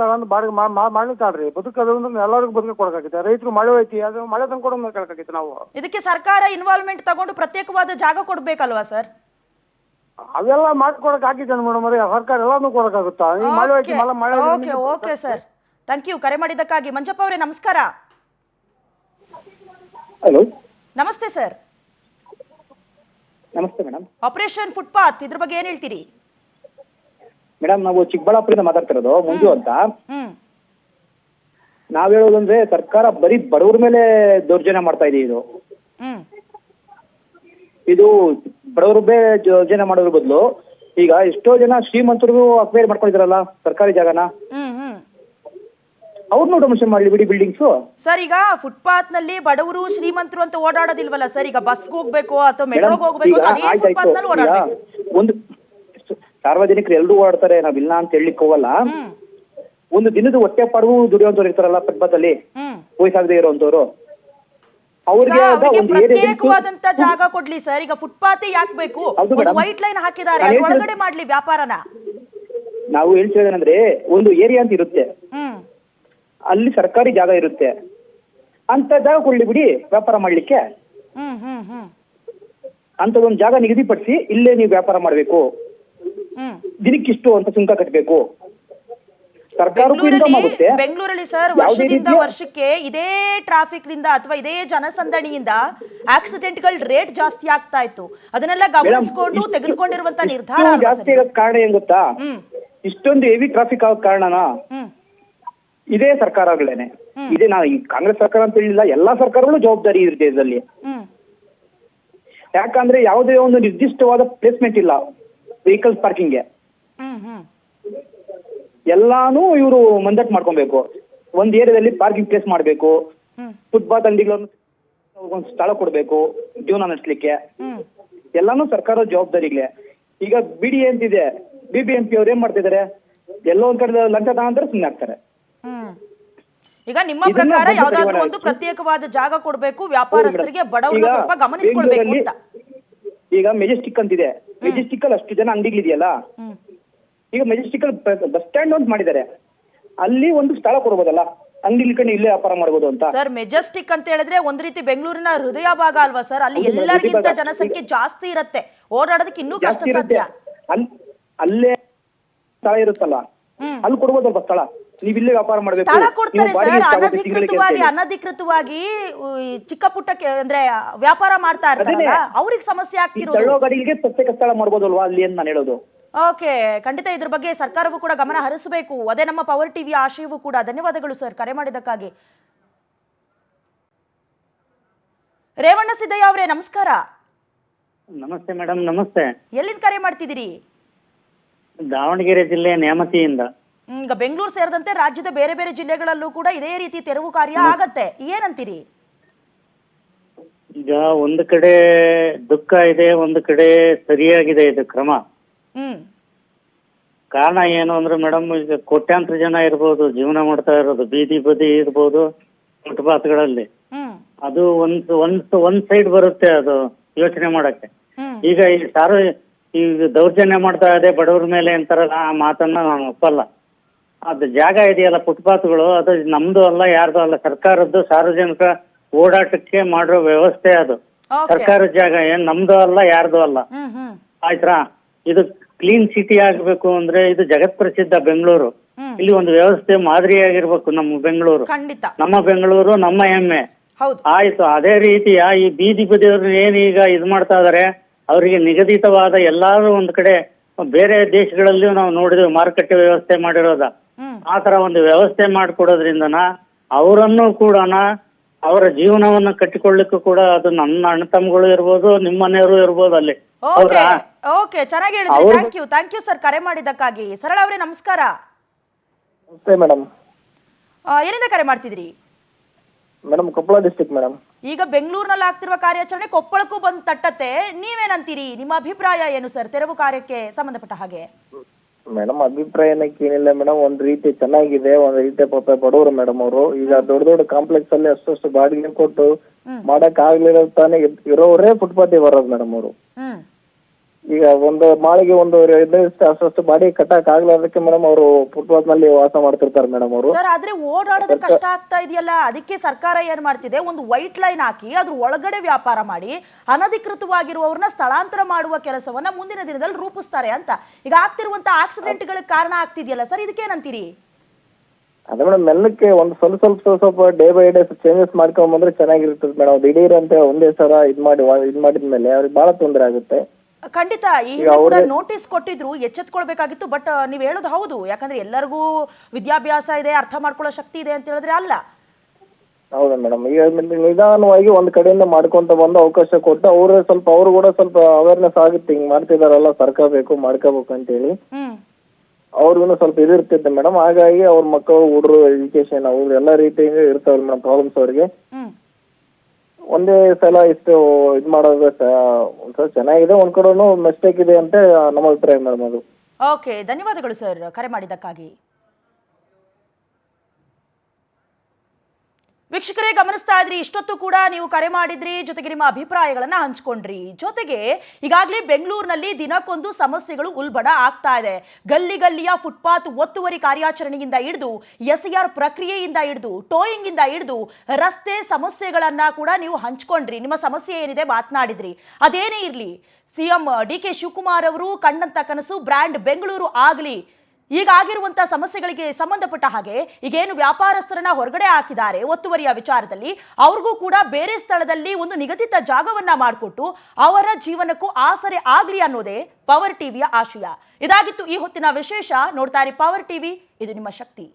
ತಗೊಂಡು ಬಾಡಿಗೆ ಮಾಡ್ಲಿಕ್ಕಾಡ್ರಿ, ಬದುಕೋದು ಎಲ್ಲರಿಗೂ ಬದುಕ ಕೊಡಕ್ಕಾಗುತ್ತೆ. ರೈತರು ಮಳೆ ಹೋಯ್ತಿ, ಅದು ಮಳೆ ತಂದು ಕೊಡೋದು ಕೇಳಕ್ಕಾಗಿತ್ತು ನಾವು. ಇದಕ್ಕೆ ಸರ್ಕಾರ ಇನ್ವಾಲ್ವ್ಮೆಂಟ್ ತಗೊಂಡು ಪ್ರತ್ಯೇಕವಾದ ಜಾಗ ಕೊಡ್ಬೇಕಲ್ವಾ ಸರ್? ಅವೆಲ್ಲ ಮಾಡ್ಕೊಡಕ್ ಆಗಿದ್ದಾನೆ ಮೇಡಮ್ ಅವರೇ, ಸರ್ಕಾರ ಎಲ್ಲಾನು ಕೊಡಕ್ಕಾಗುತ್ತಾ? ಮಳೆ ಹೋಯ್ತಿ, ಮಳೆ. Okay okay sir, thank you ಕರೆ ಮಾಡಿದ್ದಕ್ಕಾಗಿ. ಮಂಜಪ್ಪ ಅವರೇ ನಮಸ್ಕಾರ. ಹಲೋ, ನಮಸ್ತೆ ಸರ್. ನಮಸ್ತೆ ಮೇಡಮ್. ಆಪರೇಷನ್ ಫುಟ್ಪಾತ್ ಇದ್ರ ಬಗ್ಗೆ ಏನ್ ಹೇಳ್ತೀರಿ? ಮೇಡಮ್, ನಾವು ಚಿಕ್ಕಬಳ್ಳಾಪುರದಿಂದ ಮಾತಾಡ್ತಿರೋದು, ಮಂಜು ಅಂತ. ನಾವ್ ಹೇಳೋದಂದ್ರೆ ಸರ್ಕಾರ ಬರೀ ಬಡವ್ರ ಮೇಲೆ ದೌರ್ಜನ್ಯ ಮಾಡ್ತಾ ಇದೆ. ಇದು ಬಡವ್ರ ಮೇಲೆ ದೌರ್ಜನ್ಯ ಮಾಡೋದ್ರ ಬದಲು ಈಗ ಎಷ್ಟೋ ಜನ ಶ್ರೀಮಂತರು ಅಕ್ವೈರ್ ಮಾಡ್ಕೊಂಡಿದಾರಲ್ಲ ಸರ್ಕಾರಿ ಜಾಗನ, ಅವ್ರನ್ನೂ ಡೊನೇಷನ್ ಮಾಡ್ಲಿ ಬಿಡಿ ಬಿಲ್ಡಿಂಗ್ಸ್. ಸರ್, ಈಗ ಫುಟ್ಪಾತ್ ನಲ್ಲಿ ಬಡವರು ಶ್ರೀಮಂತರು ಅಂತ ಓಡಾಡೋದಿಲ್ವಲ್ಲ ಸರ್? ಈಗ ಬಸ್ಗೆ ಹೋಗ್ಬೇಕು ಅಥವಾ ಮೆಟ್ರೋಗೆ ಹೋಗ್ಬೇಕು, ಅದೇ ಫುಟ್ಪಾತ್ ನಲ್ಲಿ ಓಡಾಡಬೇಕು. ಒಂದು ಸಾರ್ವಜನಿಕರು ಎಲ್ಲರೂ ಓಡಾಡ್ತಾರೆ, ನಾವಿಲ್ಲ ಅಂತ ಹೇಳಲಿಕ್ಕೆ ಹೋಗಲ್ಲ. ಒಂದು ದಿನದ ಹೊಟ್ಟೆ ಪಾಡು ದುಡಿಯುವಂತವ್ರು ಇರ್ತಾರಲ್ಲ ಫುಟ್ಪಾತ್ ಅಲ್ಲಿ, ವಯಸ್ಸಾಗದೆ ಇರುವಂತವ್ರು, ಅವ್ರಿಗೆ ಪ್ರತ್ಯೇಕವಾದಂತ ಜಾಗ ಕೊಡ್ಲಿ ಸರ್. ಈಗ ಫುಟ್ಪಾತ್ ಯಾಕೆ ಬೇಕು? ಒಂದು ವೈಟ್ ಲೈನ್ ಹಾಕಿದ್ದಾರೆ, ಒಳಗಡೆ ಮಾಡ್ಲಿ ವ್ಯಾಪಾರನ. ನಾವು ಹೇಳ್ತಿರೋದೇನಂದ್ರೆ, ಒಂದು ಏರಿಯಾ ಅಂತ ಇರುತ್ತೆ, ಅಲ್ಲಿ ಸರ್ಕಾರಿ ಜಾಗ ಇರುತ್ತೆ, ಅಂತ ಜಾಗ ಕೊಡ್ಲಿ ಬಿಡಿ ವ್ಯಾಪಾರ ಮಾಡ್ಲಿಕ್ಕೆ. ಅಂತದೊಂದು ಜಾಗ ನಿಗದಿಪಡಿಸಿ, ಇಲ್ಲೇ ನೀವು ವ್ಯಾಪಾರ ಮಾಡ್ಬೇಕು, ದಿನಕ್ಕಿಷ್ಟು ಅಂತ ಸುಂಕ ಕಟ್ಟಬೇಕು. ಬೆಂಗಳೂರಲ್ಲಿ ಸರ್ ವರ್ಷದಿಂದ ವರ್ಷಕ್ಕೆ ಇದೇ ಟ್ರಾಫಿಕ್ ನಿಂದ ಅಥವಾ ಇದೇ ಜನಸಂದಣಿಯಿಂದ ಆಕ್ಸಿಡೆಂಟ್ಗಳ ರೇಟ್ ಜಾಸ್ತಿ ಆಗ್ತಾ ಇತ್ತು. ಅದನ್ನೆಲ್ಲ ಗಮನಿಸಿಕೊಂಡು ತೆಗೆದುಕೊಂಡಿರುವಂತ ನಿರ್ಧಾರ ಜಾಸ್ತಿ ಆಗೋದ್ ಕಾರಣ ಏನ್ ಗೊತ್ತಾ? ಇಷ್ಟೊಂದು ಹೆವಿ ಟ್ರಾಫಿಕ್ ಆಗೋದ್ ಕಾರಣನಾ ಇದೇ ಸರ್ಕಾರಗಳೇನೆ. ಇದೇ ನಾ ಕಾಂಗ್ರೆಸ್ ಸರ್ಕಾರ ಅಂತ ಹೇಳಿಲ್ಲ, ಎಲ್ಲಾ ಸರ್ಕಾರಗಳು ಜವಾಬ್ದಾರಿ ಇದೆ ದೇಶದಲ್ಲಿ. ಯಾಕಂದ್ರೆ ಯಾವುದೇ ಒಂದು ನಿರ್ದಿಷ್ಟವಾದ ಪ್ಲೇಸ್ಮೆಂಟ್ ಇಲ್ಲ ವೆಹಿಕಲ್ಸ್ ಪಾರ್ಕಿಂಗ್ಗೆ. ಎಲ್ಲಾನು ಇವರು ಮಂದಟ್ ಮಾಡ್ಕೊಬೇಕು. ಒಂದ್ ಏರಿಯಾದಲ್ಲಿ ಪಾರ್ಕಿಂಗ್ ಪ್ಲೇಸ್ ಮಾಡ್ಬೇಕು, ಫುಟ್ಪಾತ್ ಅಂಗಡಿಗಳನ್ನು ಒಂದು ಸ್ಥಳ ಕೊಡ್ಬೇಕು ಜೀವನ ನಡೆಸಲಿಕ್ಕೆ. ಎಲ್ಲಾನು ಸರ್ಕಾರದ ಜವಾಬ್ದಾರಿಗಳೇ. ಈಗ ಬಿಡಿ ಅಂತಿದೆ, BBMP ಅವ್ರು ಏನ್ ಮಾಡ್ತಿದ್ದಾರೆ? ಎಲ್ಲೋ ಒಂದ್ ಕಡೆ ಲಂಚ ತಗೊಂಡ್ರೆ ಸುಮ್ಮನೆ ಆಗ್ತಾರೆ. ಈಗ ನಿಮ್ಮ ಪ್ರಕಾರ ಯಾವ್ದಾದ್ರು ಒಂದು ಪ್ರತ್ಯೇಕವಾದ ಜಾಗ ಕೊಡ್ಬೇಕು ವ್ಯಾಪಾರಸ್ಥರಿಗೆ, ಬಡವರನ್ನ ಸ್ವಲ್ಪ ಗಮನಿಸಿಕೊಳ್ಬೇಕು ಅಂತ. ಈಗ ಮೆಜೆಸ್ಟಿಕ್ ಅಂತಿದೆ, ಮೆಜೆಸ್ಟಿಕ್ ಅಲ್ಲಿ ಅಷ್ಟು ಜನ ಅಂಗಡಿಗಳಿದೆಯಲ್ಲ, ಈಗ ಮೆಜೆಸ್ಟಿಕ್ ಅಲ್ಲಿ ಬಸ್ ಸ್ಟ್ಯಾಂಡ್ ಅಂತ ಮಾಡಿದ್ದಾರೆ, ಅಲ್ಲಿ ಒಂದು ಸ್ಥಳ ಕೊಡ್ಬೋದಲ್ಲ ಅಂಗಡಿ ಇಟ್ಕೊಂಡು ಇಲ್ಲೇ ವ್ಯಾಪಾರ ಮಾಡ್ಬೋದು ಅಂತ. ಸರ್, ಮೆಜೆಸ್ಟಿಕ್ ಅಂತ ಹೇಳಿದ್ರೆ ಒಂದ್ ರೀತಿ ಬೆಂಗಳೂರಿನ ಹೃದಯ ಭಾಗ ಅಲ್ವಾ ಸರ್? ಅಲ್ಲಿ ಎಲ್ಲರಿಗಿಂತ ಜನಸಂಖ್ಯೆ ಜಾಸ್ತಿ ಇರತ್ತೆ, ಓಡಾಡೋದಕ್ಕೆ ಇನ್ನೂ ಕಷ್ಟ ಸಾಧ್ಯ. ಅಲ್ಲೇ ಸ್ಥಳ ಇರುತ್ತಲ್ಲ, ಅಲ್ಲಿ ಕೊಡ್ಬೋದಲ್ವಾ ಸ್ಥಳ? ನೀವು ಇಲ್ಲೇ ವ್ಯಾಪಾರ ಮಾಡ್ಬೇಕು. ಸ್ಥಳ ಕೊಡ್ತಾರೆ ಸರ್, ಅನಧಿಕೃತವಾಗಿ ಚಿಕ್ಕ ಪುಟ್ಟ ಅಂದ್ರೆ ವ್ಯಾಪಾರ ಮಾಡ್ತಾ ಇರ್ತಾರಲ್ಲ, ಅವ್ರಿಗೆ ಸಮಸ್ಯೆ ಆಗ್ತಿರೋದು. ಗಾಡಿಗೆ ಪ್ರತ್ಯೇಕ ಸ್ಥಳ ಮಾಡ್ಬೋದಲ್ವಾ ಅಲ್ಲಿ ಅಂತ ನಾನು ಹೇಳೋದು. ಓಕೆ, ಖಂಡಿತ ಇದ್ರ ಬಗ್ಗೆ ಸರ್ಕಾರವೂ ಕೂಡ ಗಮನ ಹರಿಸಬೇಕು. ಅದೇ ನಮ್ಮ ಪವರ್ ಟಿವಿಯ ಆಶಯವೂ ಕೂಡ. ಧನ್ಯವಾದಗಳು ಸರ್ ಕರೆ ಮಾಡಿದ್ದಕ್ಕಾಗಿ. ರೇವಣ್ಣ ಸಿದ್ದಯ್ಯ ಅವರೇ ನಮಸ್ಕಾರ. ನಮಸ್ತೆ ಮೇಡಮ್, ನಮಸ್ತೆ. ಎಲ್ಲಿಂದ ಕರೆ ಮಾಡ್ತಿದ್ದೀರಿ? ದಾವಣಗೆರೆ ಜಿಲ್ಲೆ ನ್ಯಾಮತಿಯಿಂದ. ಈಗ ಬೆಂಗಳೂರು ಸೇರಿದಂತೆ ರಾಜ್ಯದ ಬೇರೆ ಬೇರೆ ಜಿಲ್ಲೆಗಳಲ್ಲೂ ಕೂಡ ಇದೇ ರೀತಿ ತೆರವು ಕಾರ್ಯ ಆಗತ್ತೆ, ಏನಂತೀರಿ? ಈಗ ಒಂದು ಕಡೆ ದುಃಖ ಇದೆ, ಒಂದು ಕಡೆ ಸರಿಯಾಗಿದೆ ಇದು ಕ್ರಮ. ಕಾರಣ ಏನು ಅಂದ್ರೆ ಮೇಡಮ್, ಈಗ ಕೋಟ್ಯಾಂತರ ಜನ ಇರ್ಬೋದು ಜೀವನ ಮಾಡ್ತಾ ಇರೋದು, ಬೀದಿ ಬದಿ ಇರ್ಬೋದು, ಫುಟ್ಪಾತ್ಗಳಲ್ಲಿ. ಅದು ಒಂದ್ ಸೈಡ್ ಬರುತ್ತೆ ಅದು ಯೋಚನೆ ಮಾಡಕ್ಕೆ. ಈಗ ಈಗ ದೌರ್ಜನ್ಯ ಮಾಡ್ತಾ ಇದೆ ಬಡವ್ರ ಮೇಲೆ ಅಂತಾರಲ್ಲ, ಆ ಮಾತನ್ನ ನಾನು ಒಪ್ಪಲ್ಲ. ಅದು ಜಾಗ ಇದೆಯಲ್ಲ ಫುಟ್ಪಾತ್ಗಳು, ಅದು ನಮ್ದು ಅಲ್ಲ, ಯಾರ್ದು ಅಲ್ಲ, ಸರ್ಕಾರದ್ದು, ಸಾರ್ವಜನಿಕ ಓಡಾಟಕ್ಕೆ ಮಾಡಿರೋ ವ್ಯವಸ್ಥೆ ಅದು. ಸರ್ಕಾರದ ಜಾಗ ಏನ್ ನಮ್ದು ಅಲ್ಲ, ಯಾರ್ದು ಅಲ್ಲ. ಆಯ್ತಾ? ಇದು ಕ್ಲೀನ್ ಸಿಟಿ ಆಗ್ಬೇಕು ಅಂದ್ರೆ ಇದು ಜಗತ್ ಪ್ರಸಿದ್ಧ ಬೆಂಗಳೂರು. ಇಲ್ಲಿ ಒಂದು ವ್ಯವಸ್ಥೆ ಮಾದರಿಯಾಗಿರ್ಬೇಕು ನಮ್ಮ ಬೆಂಗಳೂರು. ನಮ್ಮ ಬೆಂಗಳೂರು ನಮ್ಮ ಹೆಮ್ಮೆ. ಆಯ್ತು. ಅದೇ ರೀತಿಯ ಈ ಬೀದಿ ಬದಿಯವ್ರು ಏನೀಗ ಇದು ಮಾಡ್ತಾ ಇದಾರೆ, ಅವರಿಗೆ ನಿಗದಿತವಾದ ಎಲ್ಲಾರು ಒಂದ್ ಕಡೆ ಬೇರೆ ದೇಶಗಳಲ್ಲಿ ನಾವು ನೋಡಿದ್ವಿ ಮಾರುಕಟ್ಟೆ ವ್ಯವಸ್ಥೆ ಮಾಡಿರೋದ. ಆ ತರ ಒಂದು ವ್ಯವಸ್ಥೆ ಮಾಡಿಕೊಡೋದ್ರಿಂದನ ಅವರನ್ನು ಕೂಡ ಅವರ ಜೀವನವನ್ನ ಕಟ್ಟಿಕೊಳ್ಳಿಕ್ಕೂ ಕೂಡ ಅದು ನನ್ನ ಅಣ್ಣ ತಮ್ಮಗಳು ಇರ್ಬೋದು, ನಿಮ್ಮ ಮನೆಯವರು ಇರ್ಬೋದು ಅಲ್ಲಿ. ಓಕೆ, ಚೆನ್ನಾಗಿ ಹೇಳಿದ್ರಿ. ಥ್ಯಾಂಕ್ ಯು ಸರ್ ಕರೆ ಮಾಡಿದ್ದಕ್ಕಾಗಿ. ಸರಳ ಅವರೇ ನಮಸ್ಕಾರ. ನಮಸ್ತೆ ಮೇಡಮ್. ಎಲ್ಲಿಂದ ಕರೆ ಮಾಡ್ತಿದ್ರಿ? Madam Koppal district madam. ಈಗ ಬೆಂಗಳೂರಿನಲ್ಲಿ ಆಗ್ತಿರುವ ಕಾರ್ಯಾಚರಣೆ ಕೊಪ್ಪಳಕ್ಕೂ ಬಂದು ತಟ್ಟತ್ತೆ, ನೀವೇನಂತೀರಿ? ನಿಮ್ಮ ಅಭಿಪ್ರಾಯ ಏನು ಸರ್ ತೆರವು ಕಾರ್ಯಕ್ಕೆ ಸಂಬಂಧಪಟ್ಟ ಹಾಗೆ? ಮೇಡಮ್ ಅಭಿಪ್ರಾಯ ಏನಕ್ಕೆ ಏನಿಲ್ಲ ಮೇಡಮ್, ಒಂದ್ ರೀತಿ ಚೆನ್ನಾಗಿದೆ, ಒಂದ್ ರೀತಿ ಪಾಪ ಬಡವರು ಮೇಡಮ್ ಅವರು. ಈಗ ದೊಡ್ಡ ದೊಡ್ಡ ಕಾಂಪ್ಲೆಕ್ಸ್ ಅಲ್ಲಿ ಅಷ್ಟು ಬಾಡಿಗೆ ಕೊಟ್ಟು ಮಾಡಕ್ ಆಗ್ಲಿರೋ ತಾನೇ ಇರೋರೇ ಫುಟ್ಪಾತಿ ಬರೋದು ಮೇಡಮ್ ಅವರು. ಈಗ ಒಂದು ಮಾಳಿಗೆ ಒಂದು ಅಷ್ಟು ಬಾಡಿಗೆ ಕಟ್ಟಕ್ ಆಗ್ಲಾರ್ದಕ್ಕೆ ಮೇಡಮ್ ಅವರು ಫುಟ್ಪಾತ್ ನಲ್ಲಿ ವಾಸ ಮಾಡ್ತಿರ್ತಾರೆ ಮೇಡಮ್ ಅವರು. ಸರ್ ಆದ್ರೆ ಓಡಾಡೋದು ಕಷ್ಟ ಆಗ್ತಾ ಇದೆಯಲ್ಲ, ಅದಕ್ಕೆ ಸರ್ಕಾರ ಏನ್ ಮಾಡ್ತಿದೆ, ಒಂದು ವೈಟ್ ಲೈನ್ ಹಾಕಿ ಅದ್ರ ಒಳಗಡೆ ವ್ಯಾಪಾರ ಮಾಡಿ ಅನಧಿಕೃತವಾಗಿರುವವ್ರನ್ನ ಸ್ಥಳಾಂತರ ಮಾಡುವ ಕೆಲಸವನ್ನ ಮುಂದಿನ ದಿನದಲ್ಲಿ ರೂಪಿಸ್ತಾರೆ ಅಂತ. ಈಗ ಆಗ್ತಿರುವಂತ ಆಕ್ಸಿಡೆಂಟ್ ಗಳಿಗೆ ಕಾರಣ ಆಗ್ತಿದೆಯಲ್ಲ ಸರ್, ಇದಕ್ಕೇನಂತೀರಿ? ಅದೇ ಮೇಡಮ್ ಮೆಲ್ಲಕ್ಕೆ ಒಂದು ಸ್ವಲ್ಪ ಡೇ ಬೈ ಡೇ ಚೇಂಜಸ್ ಮಾಡ್ಕೊಂಡ್ ಬಂದ್ರೆ ಚೆನ್ನಾಗಿರ್ತದೆ ಮೇಡಮ್. ದಿಢೀರ್ ಅಂತ ಒಂದೇ ಸಲ ಇದ್ ಮಾಡಿದ್ಮೇಲೆ ಅವ್ರಿಗೆ ಬಹಳ ತೊಂದರೆ ಆಗುತ್ತೆ. ಖಂಡಿತ. ಈ ಕೂಡ ನೋಟಿಸ್ ಕೊಟ್ಟಿದ್ರು, ಎಚ್ಚೆತ್ಕೊಳ್ಬೇಕಾಗಿತ್ತು. ಬಟ್ ನೀವ್ ಹೇಳೋದು ಹೌದು, ಯಾಕಂದ್ರೆ ಎಲ್ಲರಿಗೂ ವಿದ್ಯಾಭ್ಯಾಸ ಇದೆ, ಅರ್ಥ ಮಾಡ್ಕೊಳ್ಳೋ ಶಕ್ತಿ ಇದೆ ಅಂತ ಹೇಳಿದ್ರೆ ಅಲ್ಲ. ಹೌದಾ ಮೇಡಮ್. ಈಗ ನಿಧಾನವಾಗಿ ಒಂದ್ ಕಡೆಯಿಂದ ಮಾಡ್ಕೊಂತ ಬಂದು ಅವಕಾಶ ಕೊಟ್ಟು ಅವರು ಕೂಡ ಸ್ವಲ್ಪ ಅವೇರ್ನೆಸ್ ಆಗುತ್ತೆ, ಹಿಂಗ್ ಮಾಡ್ತಿದಾರಲ್ಲ ಸರ್ಕಾರ ಮಾಡ್ಕೋಬೇಕು ಅಂತ ಹೇಳಿ ಅವ್ರಿಗೂ ಸ್ವಲ್ಪ ಇದಿರ್ತಿದ್ದೆ ಮೇಡಮ್. ಹಾಗಾಗಿ ಅವ್ರ ಮಕ್ಕಳು ಹುಡುಗರು ಎಜುಕೇಶನ್ ಅವ್ರು ಎಲ್ಲಾ ರೀತಿಯಿಂದ ಇರ್ತಾವಲ್ಲ ಮೇಡಮ್ ಪ್ರಾಬ್ಲಮ್ಸ್ ಅವ್ರಿಗೆ. ಒಂದೇ ಸಲ ಇಷ್ಟು ಇದ್ ಮಾಡೋದು ಚೆನ್ನಾಗಿದೆ, ಒಂದ್ ಕಡೆನೂ ಮಿಸ್ಟೇಕ್ ಇದೆ ಅಂತ ನಮ್ಮ ಅಭಿಪ್ರಾಯ ಮೇಡಮ್ ಅದು. ಓಕೆ, ಧನ್ಯವಾದಗಳು ಸರ್ ಕರೆ ಮಾಡಿದ್ದಕ್ಕಾಗಿ. ವೀಕ್ಷಕರೇ ಗಮನಿಸ್ತಾ ಇದ್ರಿ, ಇಷ್ಟೊತ್ತು ಕೂಡ ನೀವು ಕರೆ ಮಾಡಿದ್ರಿ, ಜೊತೆಗೆ ನಿಮ್ಮ ಅಭಿಪ್ರಾಯಗಳನ್ನ ಹಂಚ್ಕೊಂಡ್ರಿ. ಜೊತೆಗೆ ಈಗಾಗಲೇ ಬೆಂಗಳೂರಿನಲ್ಲಿ ದಿನಕ್ಕೊಂದು ಸಮಸ್ಯೆಗಳು ಉಲ್ಬಣ ಆಗ್ತಾ ಇದೆ. ಗಲ್ಲಿ ಗಲ್ಲಿಯ ಫುಟ್ಪಾತ್ ಒತ್ತುವರಿ ಕಾರ್ಯಾಚರಣೆಯಿಂದ ಹಿಡಿದು ಎಸ್ಐಆರ್ ಪ್ರಕ್ರಿಯೆಯಿಂದ ಹಿಡಿದು ಟೋಯಿಂಗ್ ಇಂದ ಹಿಡಿದು ರಸ್ತೆ ಸಮಸ್ಯೆಗಳನ್ನ ಕೂಡ ನೀವು ಹಂಚ್ಕೊಂಡ್ರಿ. ನಿಮ್ಮ ಸಮಸ್ಯೆ ಏನಿದೆ ಮಾತನಾಡಿದ್ರಿ. ಅದೇನೇ ಇರಲಿ, ಸಿಎಂ DK ಶಿವಕುಮಾರ್ ಅವರು ಕಂಡಂತ ಕನಸು ಬ್ರ್ಯಾಂಡ್ ಬೆಂಗಳೂರು ಆಗಲಿ. ಈಗ ಆಗಿರುವಂತಹ ಸಮಸ್ಯೆಗಳಿಗೆ ಸಂಬಂಧಪಟ್ಟ ಹಾಗೆ ಈಗೇನು ವ್ಯಾಪಾರಸ್ಥರನ್ನ ಹೊರಗಡೆ ಹಾಕಿದ್ದಾರೆ ಒತ್ತುವರಿಯ ವಿಚಾರದಲ್ಲಿ, ಅವ್ರಿಗೂ ಕೂಡ ಬೇರೆ ಸ್ಥಳದಲ್ಲಿ ಒಂದು ನಿಗದಿತ ಜಾಗವನ್ನ ಮಾಡಿಕೊಟ್ಟು ಅವರ ಜೀವನಕ್ಕೂ ಆಸರೆ ಆಗ್ಲಿ ಅನ್ನೋದೇ ಪವರ್ ಟಿವಿಯ ಆಶಯ. ಇದಾಗಿತ್ತು ಈ ಹೊತ್ತಿನ ವಿಶೇಷ. ನೋಡ್ತಾ ಇರಿ ಪವರ್ ಟಿವಿ, ಇದು ನಿಮ್ಮ ಶಕ್ತಿ.